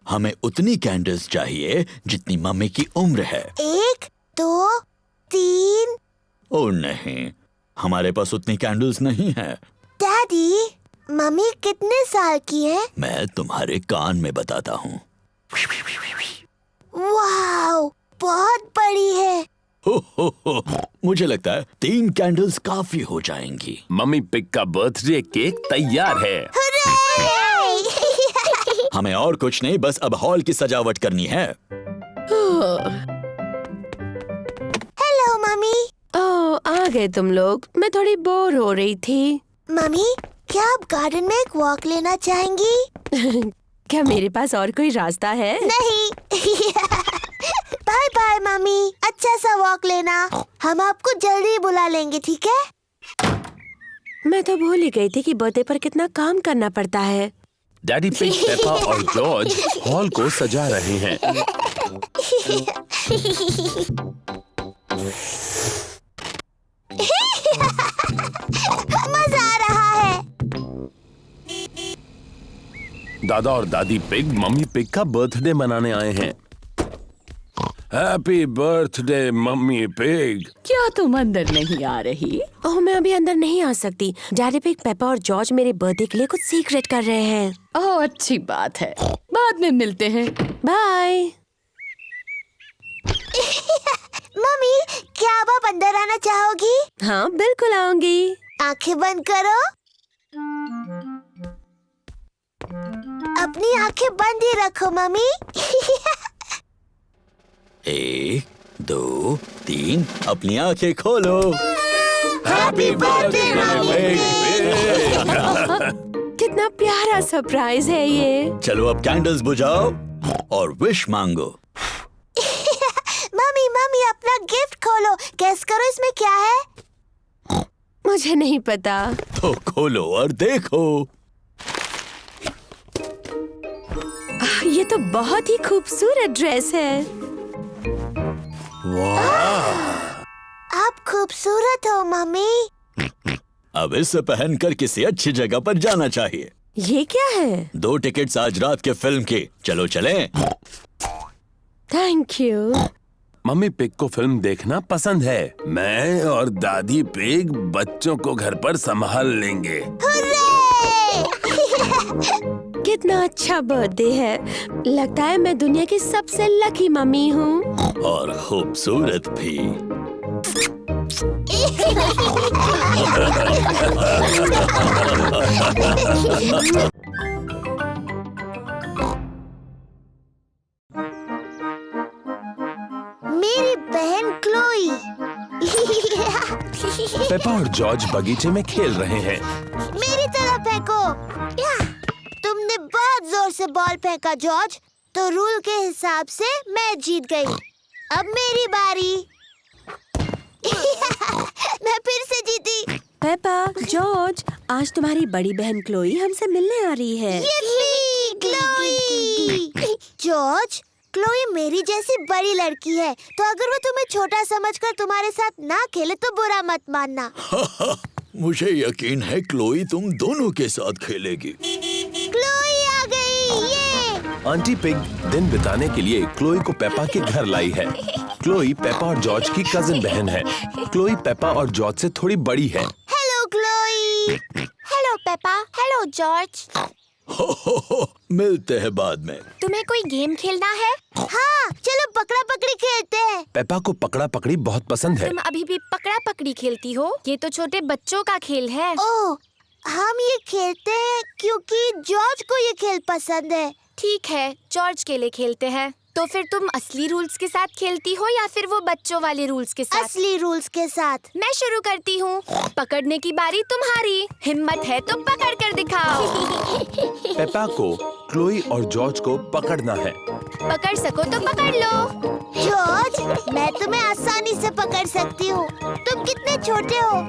हमें उतनी कैंडल्स चाहिए जितनी मम्मी की उम्र है। 1, 2, 3। ओह नहीं, हमारे पास उतनी कैंडल्स नहीं है। डैडी, मम्मी कितने साल की है? मैं तुम्हारे कान में बताता हूँ। वाओ, बहुत बड़ी है। हो, मुझे लगता है 3 कैंडल्स काफी हो जाएंगी। मम्मी पिग का बर्थडे केक तैयार है। हमें और कुछ नहीं, बस अब हॉल की सजावट करनी है। Hello mummy. ओह, आ गए तुम लोग। मैं थोड़ी बोर हो रही थी। मम्मी, क्या आप गार्डन में एक वॉक लेना चाहेंगी? क्या मेरे पास और कोई रास्ता है? नहीं। बाय बाय मम्मी, अच्छा सा वॉक लेना। हम आपको जल्दी बुला लेंगे, ठीक है? मैं तो भूल ही गई थी कि बर्थडे पर कितना काम करना पड़ता है। डैडी पिग, पेपा और जॉर्ज हॉल को सजा रहे हैं। मजा आ रहा है। दादा और दादी पिग मम्मी पिग का बर्थडे मनाने आए हैं। Happy birthday mummy pig. क्या तुम अंदर नहीं आ रही? ओह, मैं अभी अंदर नहीं आ सकती। डैडी पिग, पेपा और जॉर्ज मेरे बर्थडे के लिए कुछ सीक्रेट कर रहे हैं। ओह, अच्छी बात है। बाद में मिलते हैं। बाय। मम्मी, क्या आप अंदर आना चाहोगी? हाँ, बिल्कुल आऊंगी। आंखें बंद करो। अपनी आंखें बंद ही रखो मम्मी। 1, 2, 3, अपनी आंखें खोलो। Happy birthday mummy pig. कितना प्यारा सरप्राइज है ये। चलो अब कैंडल्स बुझाओ और विश मांगो। मम्मी मम्मी, अपना गिफ्ट खोलो। गेस करो इसमें क्या है? मुझे नहीं पता। तो खोलो और देखो। ये तो बहुत ही खूबसूरत ड्रेस है। वाह! आप खूबसूरत हो मम्मी। अब इसे पहनकर किसी अच्छी जगह पर जाना चाहिए। ये क्या है? 2 टिकट्स आज रात के फिल्म की। चलो चलें। Thank you. मम्मी पिग को फिल्म देखना पसंद है। मैं और दादी पिग बच्चों को घर पर संभाल लेंगे। कितना अच्छा बर्थडे है। लगता है मैं दुनिया की सबसे लकी मम्मी हूँ। और खूबसूरत भी। मेरी बहन क्लोई। पेपा और जॉर्ज बगीचे में खेल रहे हैं। मेरी तरफ फेंको। तुमने बहुत जोर से बॉल फेंका जॉर्ज, तो रूल के हिसाब से मैं जीत गई। अब मेरी बारी। मैं फिर से जीती। पेपा, जॉर्ज, आज तुम्हारी बड़ी बहन क्लोई हमसे मिलने आ रही है। क्लोई। जॉर्ज, क्लोई मेरी जैसी बड़ी लड़की है, तो अगर वो तुम्हें छोटा समझकर तुम्हारे साथ ना खेले तो बुरा मत मानना। मुझे यकीन है क्लोई तुम दोनों के साथ खेलेगी। क्लोई आ गई, ये। आंटी पिग दिन बिताने के लिए क्लोई को पेपा के घर लाई है। क्लोई पेपा और जॉर्ज की कजिन बहन है। क्लोई पेपा और जॉर्ज से थोड़ी बड़ी है। Hello Chloe. Hello Peppa. Hello George. हो, मिलते हैं बाद में। तुम्हें कोई गेम खेलना है? हाँ, चलो पकड़ा पकड़ी खेलते हैं। पेपा को पकड़ा पकड़ी बहुत पसंद है। तुम अभी भी पकड़ा पकड़ी खेलती हो? ये तो छोटे बच्चों का खेल है। ओह, हम ये खेलते हैं क्योंकि जॉर्ज को ये खेल पसंद है। ठीक है, जॉर्ज के लिए खेलते हैं। तो फिर तुम असली रूल्स के साथ खेलती हो या फिर वो बच्चों वाले रूल्स के साथ? असली रूल्स के साथ। मैं शुरू करती हूँ। पकड़ने की बारी तुम्हारी। हिम्मत है तो पकड़ कर दिखाओ। पेपा को क्लोई और जॉर्ज को पकड़ना है। पकड़ सको तो पकड़ लो। जॉर्ज, मैं तुम्हें आसानी से पकड़ सकती हूँ। तुम कितने छोटे हो।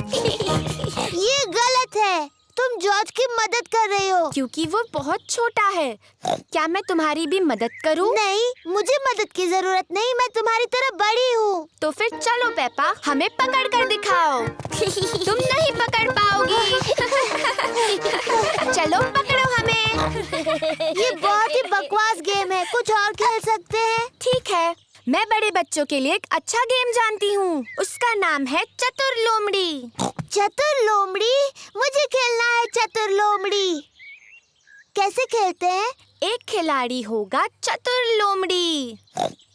ये गलत है। तुम जॉर्ज की मदद कर रही हो। क्योंकि वो बहुत छोटा है। क्या मैं तुम्हारी भी मदद करूं? नहीं, मुझे मदद की जरूरत नहीं। मैं तुम्हारी तरह बड़ी हूँ। तो फिर चलो पेपा, हमें पकड़ कर दिखाओ। तुम नहीं पकड़ पाओगी। चलो पकड़ो हमें। ये बहुत ही बकवास गेम है। कुछ और खेल सकते हैं? ठीक है, मैं बड़े बच्चों के लिए एक अच्छा गेम जानती हूँ। उसका नाम है चतुर लोमड़ी। चतुर लोमड़ी? मुझे खेलना है चतुर लोमड़ी। कैसे खेलते हैं? एक खिलाड़ी होगा चतुर लोमड़ी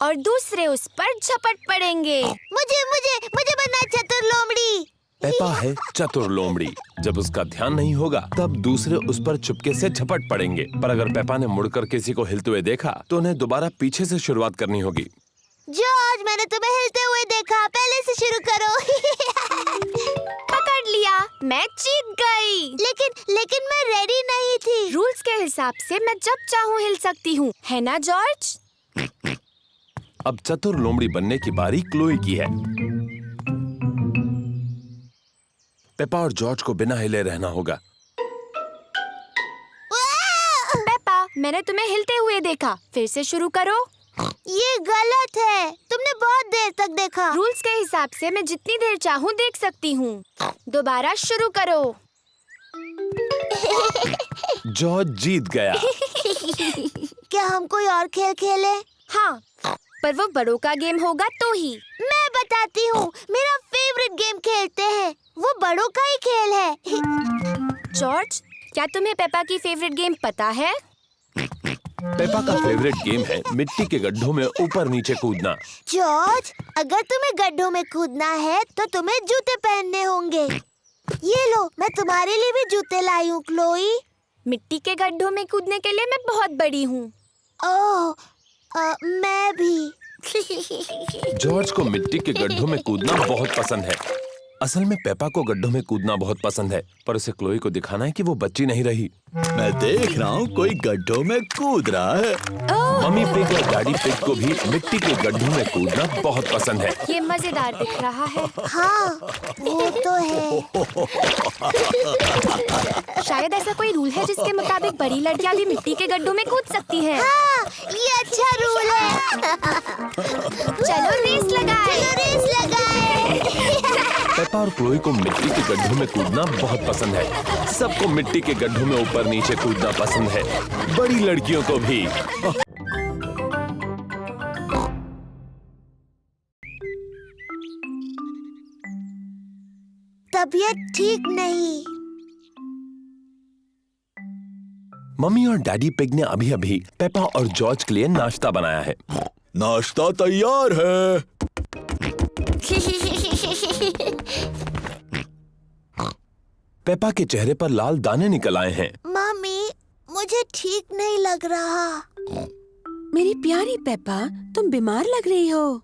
और दूसरे उस पर झपट पड़ेंगे। मुझे मुझे मुझे बनना है चतुर लोमड़ी। पेपा है चतुर लोमड़ी। जब उसका ध्यान नहीं होगा तब दूसरे उस पर चुपके से झपट पड़ेंगे। पर अगर पेपा ने मुड़कर किसी को हिलते हुए देखा तो उन्हें दोबारा पीछे से शुरुआत करनी होगी। जॉर्ज, मैंने तुम्हें हिलते हुए देखा। पहले से शुरू करो। पकड़ लिया, मैं जीत गई। लेकिन मैं रेडी नहीं थी। रूल्स के हिसाब से मैं जब चाहूँ हिल सकती हूँ, है ना जॉर्ज? अब चतुर लोमड़ी बनने की बारी क्लोई की है। पेपा और जॉर्ज को बिना हिले रहना होगा। पेपा, मैंने तुम्हें हिलते हुए देखा। फिर से शुरू करो। ये गलत है। तुमने बहुत देर तक देखा। रूल्स के हिसाब से मैं जितनी देर चाहूँ देख सकती हूँ। दोबारा शुरू करो। जॉर्ज जीत गया। क्या हम कोई और खेल खेलें? हाँ, पर वो बड़ों का गेम होगा तो ही। मैं बताती हूँ। मेरा फेवरेट गेम खेलते हैं। वो बड़ों का ही खेल है। जॉर्ज, क्या तुम्हें पेपा की फेवरेट गेम पता है? पेपा का फेवरेट गेम है मिट्टी के गड्ढों में ऊपर नीचे कूदना। जॉर्ज, अगर तुम्हें गड्ढों में कूदना है तो तुम्हें जूते पहनने होंगे। ये लो, मैं तुम्हारे लिए भी जूते लाई हूँ क्लोई। मिट्टी के गड्ढों में कूदने के लिए मैं बहुत बड़ी हूँ। ओह, मैं भी। जॉर्ज को मिट्टी के गड्ढों में कूदना बहुत पसंद है। असल में पेपा को गड्ढों में कूदना बहुत पसंद है, पर उसे क्लोई को दिखाना है कि वो बच्ची नहीं रही। मैं देख रहा हूँ कोई गड्ढों में कूद रहा है। मम्मी पिग और डैडी पिग को भी मिट्टी के गड्ढों में कूदना बहुत पसंद है। ये मजेदार दिख रहा है। हाँ, वो तो है। शायद ऐसा कोई रूल है जिसके मुताबिक बड़ी लड़कियां भी मिट्टी के गड्ढों में कूद सकती हैं। हाँ, ये अच्छा रूल है। चलो रेस लगाएं। पेपा और क्लोई को मिट्टी के गड्ढों में कूदना बहुत पसंद है। सबको मिट्टी के गड्ढों में ऊपर नीचे कूदना पसंद है, बड़ी लड़कियों को भी। तबीयत ठीक नहीं। मम्मी और डैडी पिग ने अभी अभी पेपा और जॉर्ज के लिए नाश्ता बनाया है। नाश्ता तैयार है। पेपा के चेहरे पर लाल दाने निकल आए हैं। मम्मी, मुझे ठीक नहीं लग रहा। मेरी प्यारी पेपा, तुम बीमार लग रही हो।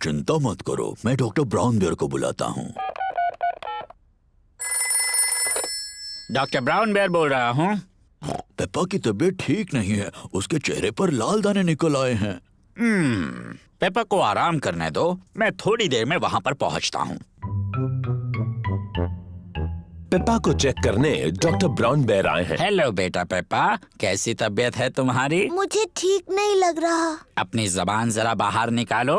चिंता मत करो, मैं डॉक्टर ब्राउन बेयर को बुलाता हूँ। डॉक्टर ब्राउन बेयर बोल रहा हूँ। पेपा की तबीयत ठीक नहीं है, उसके चेहरे पर लाल दाने निकल आए हैं। पेपा को आराम करने दो, मैं थोड़ी देर में वहाँ पर पहुँचता हूँ। पेपा को चेक करने डॉक्टर ब्राउन बेयर आए हैं। हेलो बेटा पेपा, कैसी तबीयत है तुम्हारी? मुझे ठीक नहीं लग रहा। अपनी जबान जरा बाहर निकालो।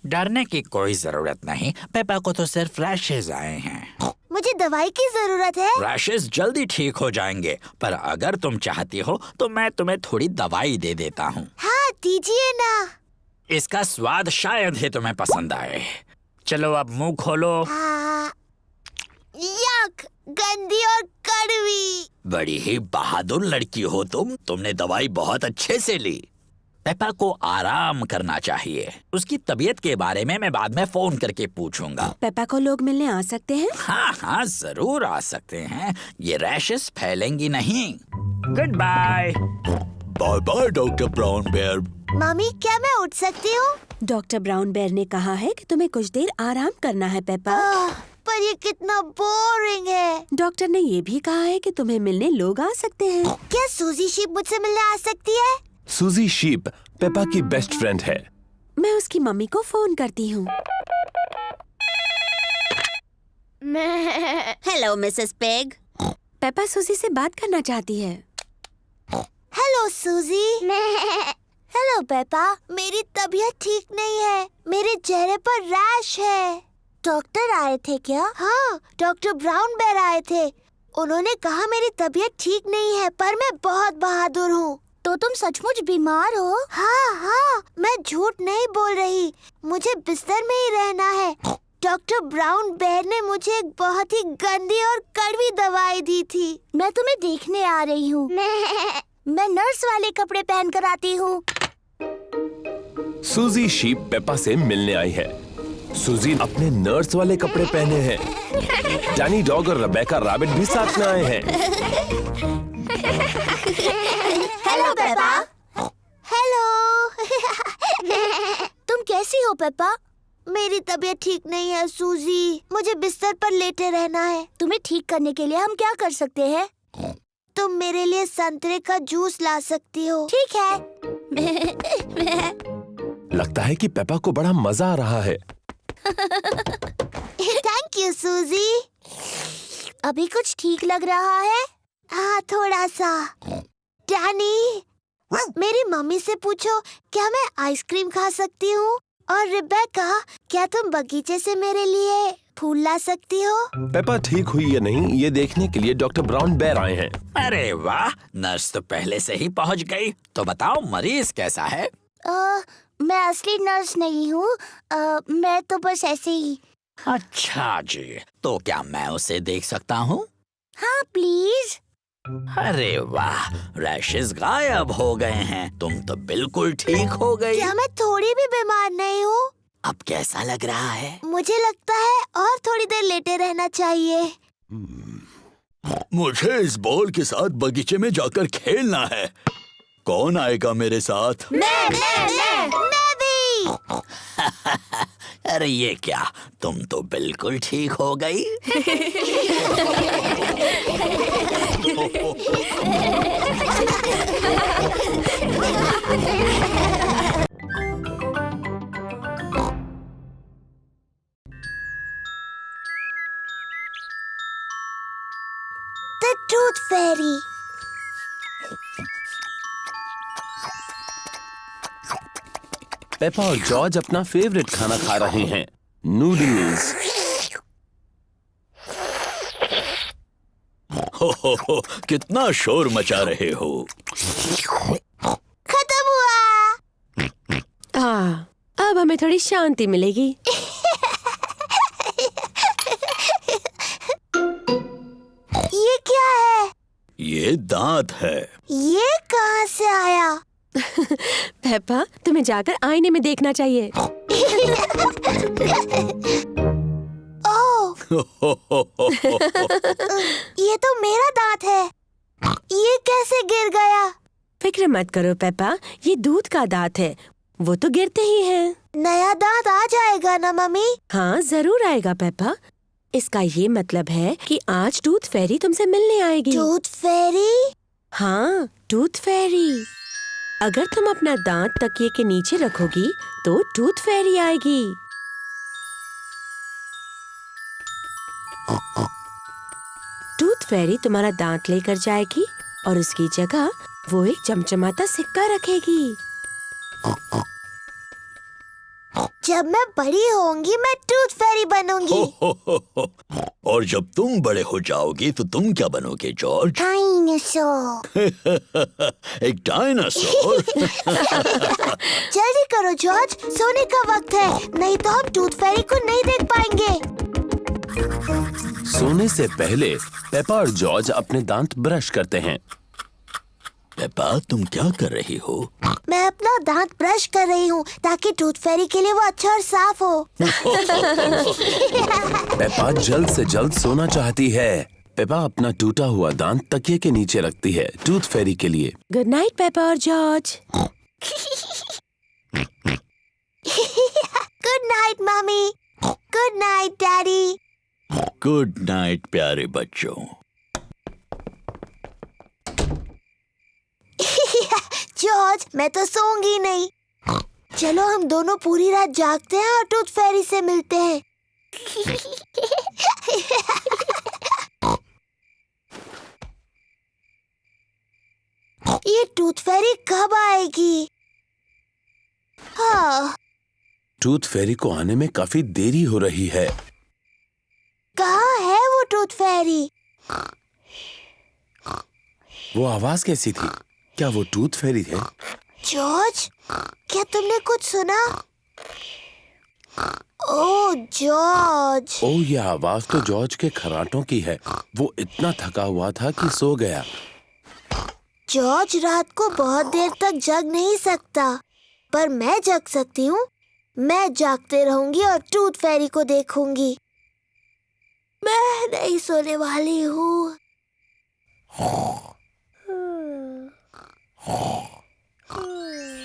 डरने की कोई जरूरत नहीं, पेपा को तो सिर्फ रैशेज आए हैं। मुझे दवाई की जरूरत है। रैशेज जल्दी ठीक हो जाएंगे, पर अगर तुम चाहती हो तो मैं तुम्हें थोड़ी दवाई दे देता हूँ। हाँ, दीजिए ना। इसका स्वाद शायद ही तुम्हें पसंद आए। चलो अब मुंह खोलो। यक, गंदी और कड़वी। बड़ी ही बहादुर लड़की हो तुमने दवाई बहुत अच्छे से ली। पेपा को आराम करना चाहिए। उसकी तबीयत के बारे में मैं बाद में फोन करके पूछूंगा। पेपा को लोग मिलने आ सकते हैं? हाँ हाँ, जरूर आ सकते हैं। ये रैशेस फैलेंगी नहीं। Good bye. Bye bye doctor Brown Bear. Mummy, क्या मैं उठ सकती हूँ? डॉक्टर ब्राउन बेयर ने कहा है कि तुम्हें कुछ देर आराम करना है पेपा। पर ये कितना बोरिंग है। डॉक्टर ने ये भी कहा है कि तुम्हें मिलने लोग आ सकते हैं। क्या सूजी शीप मुझसे मिलने आ सकती है? सूजी शीप पेपा की बेस्ट फ्रेंड है। मैं उसकी मम्मी को फोन करती हूँ। Hello Mrs pig. पेपा सूजी से बात करना चाहती है। हेलो सूजी। हेलो पेपा, मेरी तबीयत ठीक नहीं है। मेरे चेहरे पर रैश है। डॉक्टर आए थे क्या? हाँ, डॉक्टर ब्राउन बेयर आए थे। उन्होंने कहा मेरी तबीयत ठीक नहीं है, पर मैं बहुत बहादुर हूँ। तो तुम सचमुच बीमार हो? हाँ हाँ, मैं झूठ नहीं बोल रही। मुझे बिस्तर में ही रहना है। डॉक्टर ब्राउन बेयर ने मुझे एक बहुत ही गंदी और कड़वी दवाई दी थी। मैं तुम्हें देखने आ रही हूँ। मैं नर्स वाले कपड़े पहन कर आती हूँ। सूजी शीप पेपा से मिलने आई है। सूजी अपने नर्स वाले कपड़े पहने हैं। डैनी डॉग और रेबेका रैबिट भी साथ में आए हैं। Hello Peppa. हेलो। तुम कैसी हो पेपा? मेरी तबीयत ठीक नहीं है सूजी। मुझे बिस्तर पर लेटे रहना है। तुम्हें ठीक करने के लिए हम क्या कर सकते हैं? तुम मेरे लिए संतरे का जूस ला सकती हो। ठीक है। लगता है कि पेपा को बड़ा मजा आ रहा है। थैंक यू सूजी। अभी कुछ ठीक लग रहा है? हाँ, थोड़ा सा। डैनी, मेरी मम्मी से पूछो क्या मैं आइसक्रीम खा सकती हूँ? और रेबेका, क्या तुम बगीचे से मेरे लिए फूल ला सकती हो? पेपा ठीक हुई या नहीं, ये देखने के लिए डॉक्टर ब्राउन बेयर आए हैं। अरे वाह, नर्स तो पहले से ही पहुंच गई। तो बताओ मरीज कैसा है? मैं असली नर्स नहीं हूँ। मैं तो बस ऐसे ही। अच्छा जी, तो क्या मैं उसे देख सकता हूँ? हाँ प्लीज। अरे वाह, रैशेस गायब हो गए हैं। तुम तो बिल्कुल ठीक हो गई। क्या मैं थोड़ी भी बीमार नहीं हूँ? अब कैसा लग रहा है? मुझे लगता है और थोड़ी देर लेटे रहना चाहिए। मुझे इस बॉल के साथ बगीचे में जाकर खेलना है। कौन आएगा मेरे साथ? मैं भी। अरे ये क्या, तुम तो बिल्कुल ठीक हो गई। The Tooth Fairy। पेपा और जॉर्ज अपना फेवरेट खाना खा रहे हैं, नूडल्स। हो, कितना शोर मचा रहे हो। खत्म हुआ। अब हमें थोड़ी शांति मिलेगी। ये क्या है? ये दांत है। ये कहाँ से आया? पेपा, तुम्हें जाकर आईने में देखना चाहिए। ओह, ये तो मेरा दांत है। ये कैसे गिर गया? फिक्र मत करो पेपा, ये दूध का दांत है। वो तो गिरते ही हैं। नया दांत आ जाएगा ना मम्मी? हाँ, जरूर आएगा पेपा। इसका ये मतलब है कि आज टूथ फेरी तुमसे मिलने आएगी। टूथ फेरी? हाँ, टूथ फेरी। अगर तुम अपना दांत तकिए के नीचे रखोगी तो टूथ फेरी आएगी। टूथ फेरी तुम्हारा दांत लेकर जाएगी और उसकी जगह वो एक चमचमाता सिक्का रखेगी। जब मैं बड़ी होंगी मैं टूथ फेरी बनूंगी। और जब तुम बड़े हो जाओगे तो तुम क्या बनोगे जॉर्ज? डायनासोर। एक डायनासोर? जल्दी करो जॉर्ज, सोने का वक्त है, नहीं तो हम टूथ फेरी को नहीं देख पाएंगे। सोने से पहले पेपा और जॉर्ज अपने दांत ब्रश करते हैं। पेपा, तुम क्या कर रही हो? मैं अपना दांत ब्रश कर रही हूँ ताकि टूथ फेरी के लिए वो अच्छा और साफ हो। पेपा जल्द से जल्द सोना चाहती है। पेपा अपना टूटा हुआ दांत तकिए के नीचे रखती है टूथ फेरी के लिए। गुड नाइट पेपा और George. Good night mummy. Good night daddy. Good night प्यारे बच्चों। जॉर्ज, मैं तो सोऊंगी नहीं। चलो हम दोनों पूरी रात जागते हैं और टूथ फेरी से मिलते हैं। ये टूथ फेरी कब आएगी? हाँ, टूथ फेरी को आने में काफी देरी हो रही है। कहाँ है वो टूथ फेरी? वो आवाज कैसी थी? क्या वो टूथ फेरी है? जॉर्ज, क्या तुमने कुछ सुना? ओह जॉर्ज। ओह, ये आवाज तो जॉर्ज के खर्राटों की है। वो इतना थका हुआ था कि सो गया। जॉर्ज रात को बहुत देर तक जग नहीं सकता, पर मैं जग सकती हूँ। मैं जागते रहूंगी और टूथ फेरी को देखूंगी। मैं नहीं सोने वाली हूँ।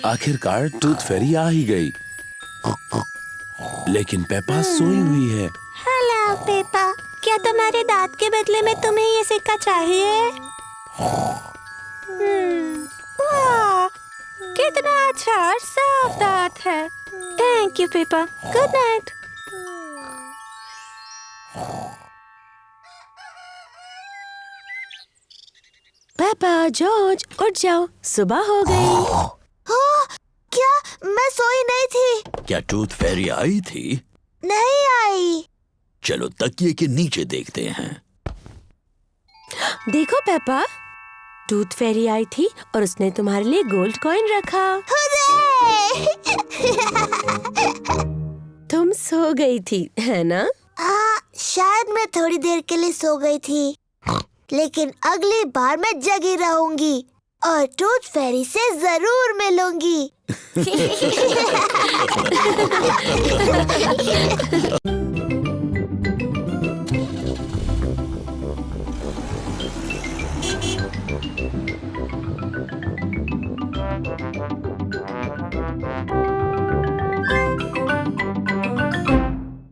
आखिरकार टूथ फेरी आ ही गई, लेकिन पेपा सोई हुई है। हेलो पेपा, क्या तुम्हारे दांत के बदले में तुम्हें ये सिक्का चाहिए? वाह, कितना अच्छा और साफ दांत है। Thank you Peppa. Good night. Peppa, George, उठ जाओ, सुबह हो गई। क्या मैं सोई नहीं थी? क्या टूथ फेरी आई थी? नहीं आई। चलो तकिए के नीचे देखते हैं। देखो पेपा, टूथ फेरी आई थी और उसने तुम्हारे लिए गोल्ड कॉइन रखा। तुम सो गई थी, है ना? हाँ, शायद मैं थोड़ी देर के लिए सो गई थी, लेकिन अगली बार मैं जगी रहूंगी और टूथ फेरी से जरूर मिलूंगी।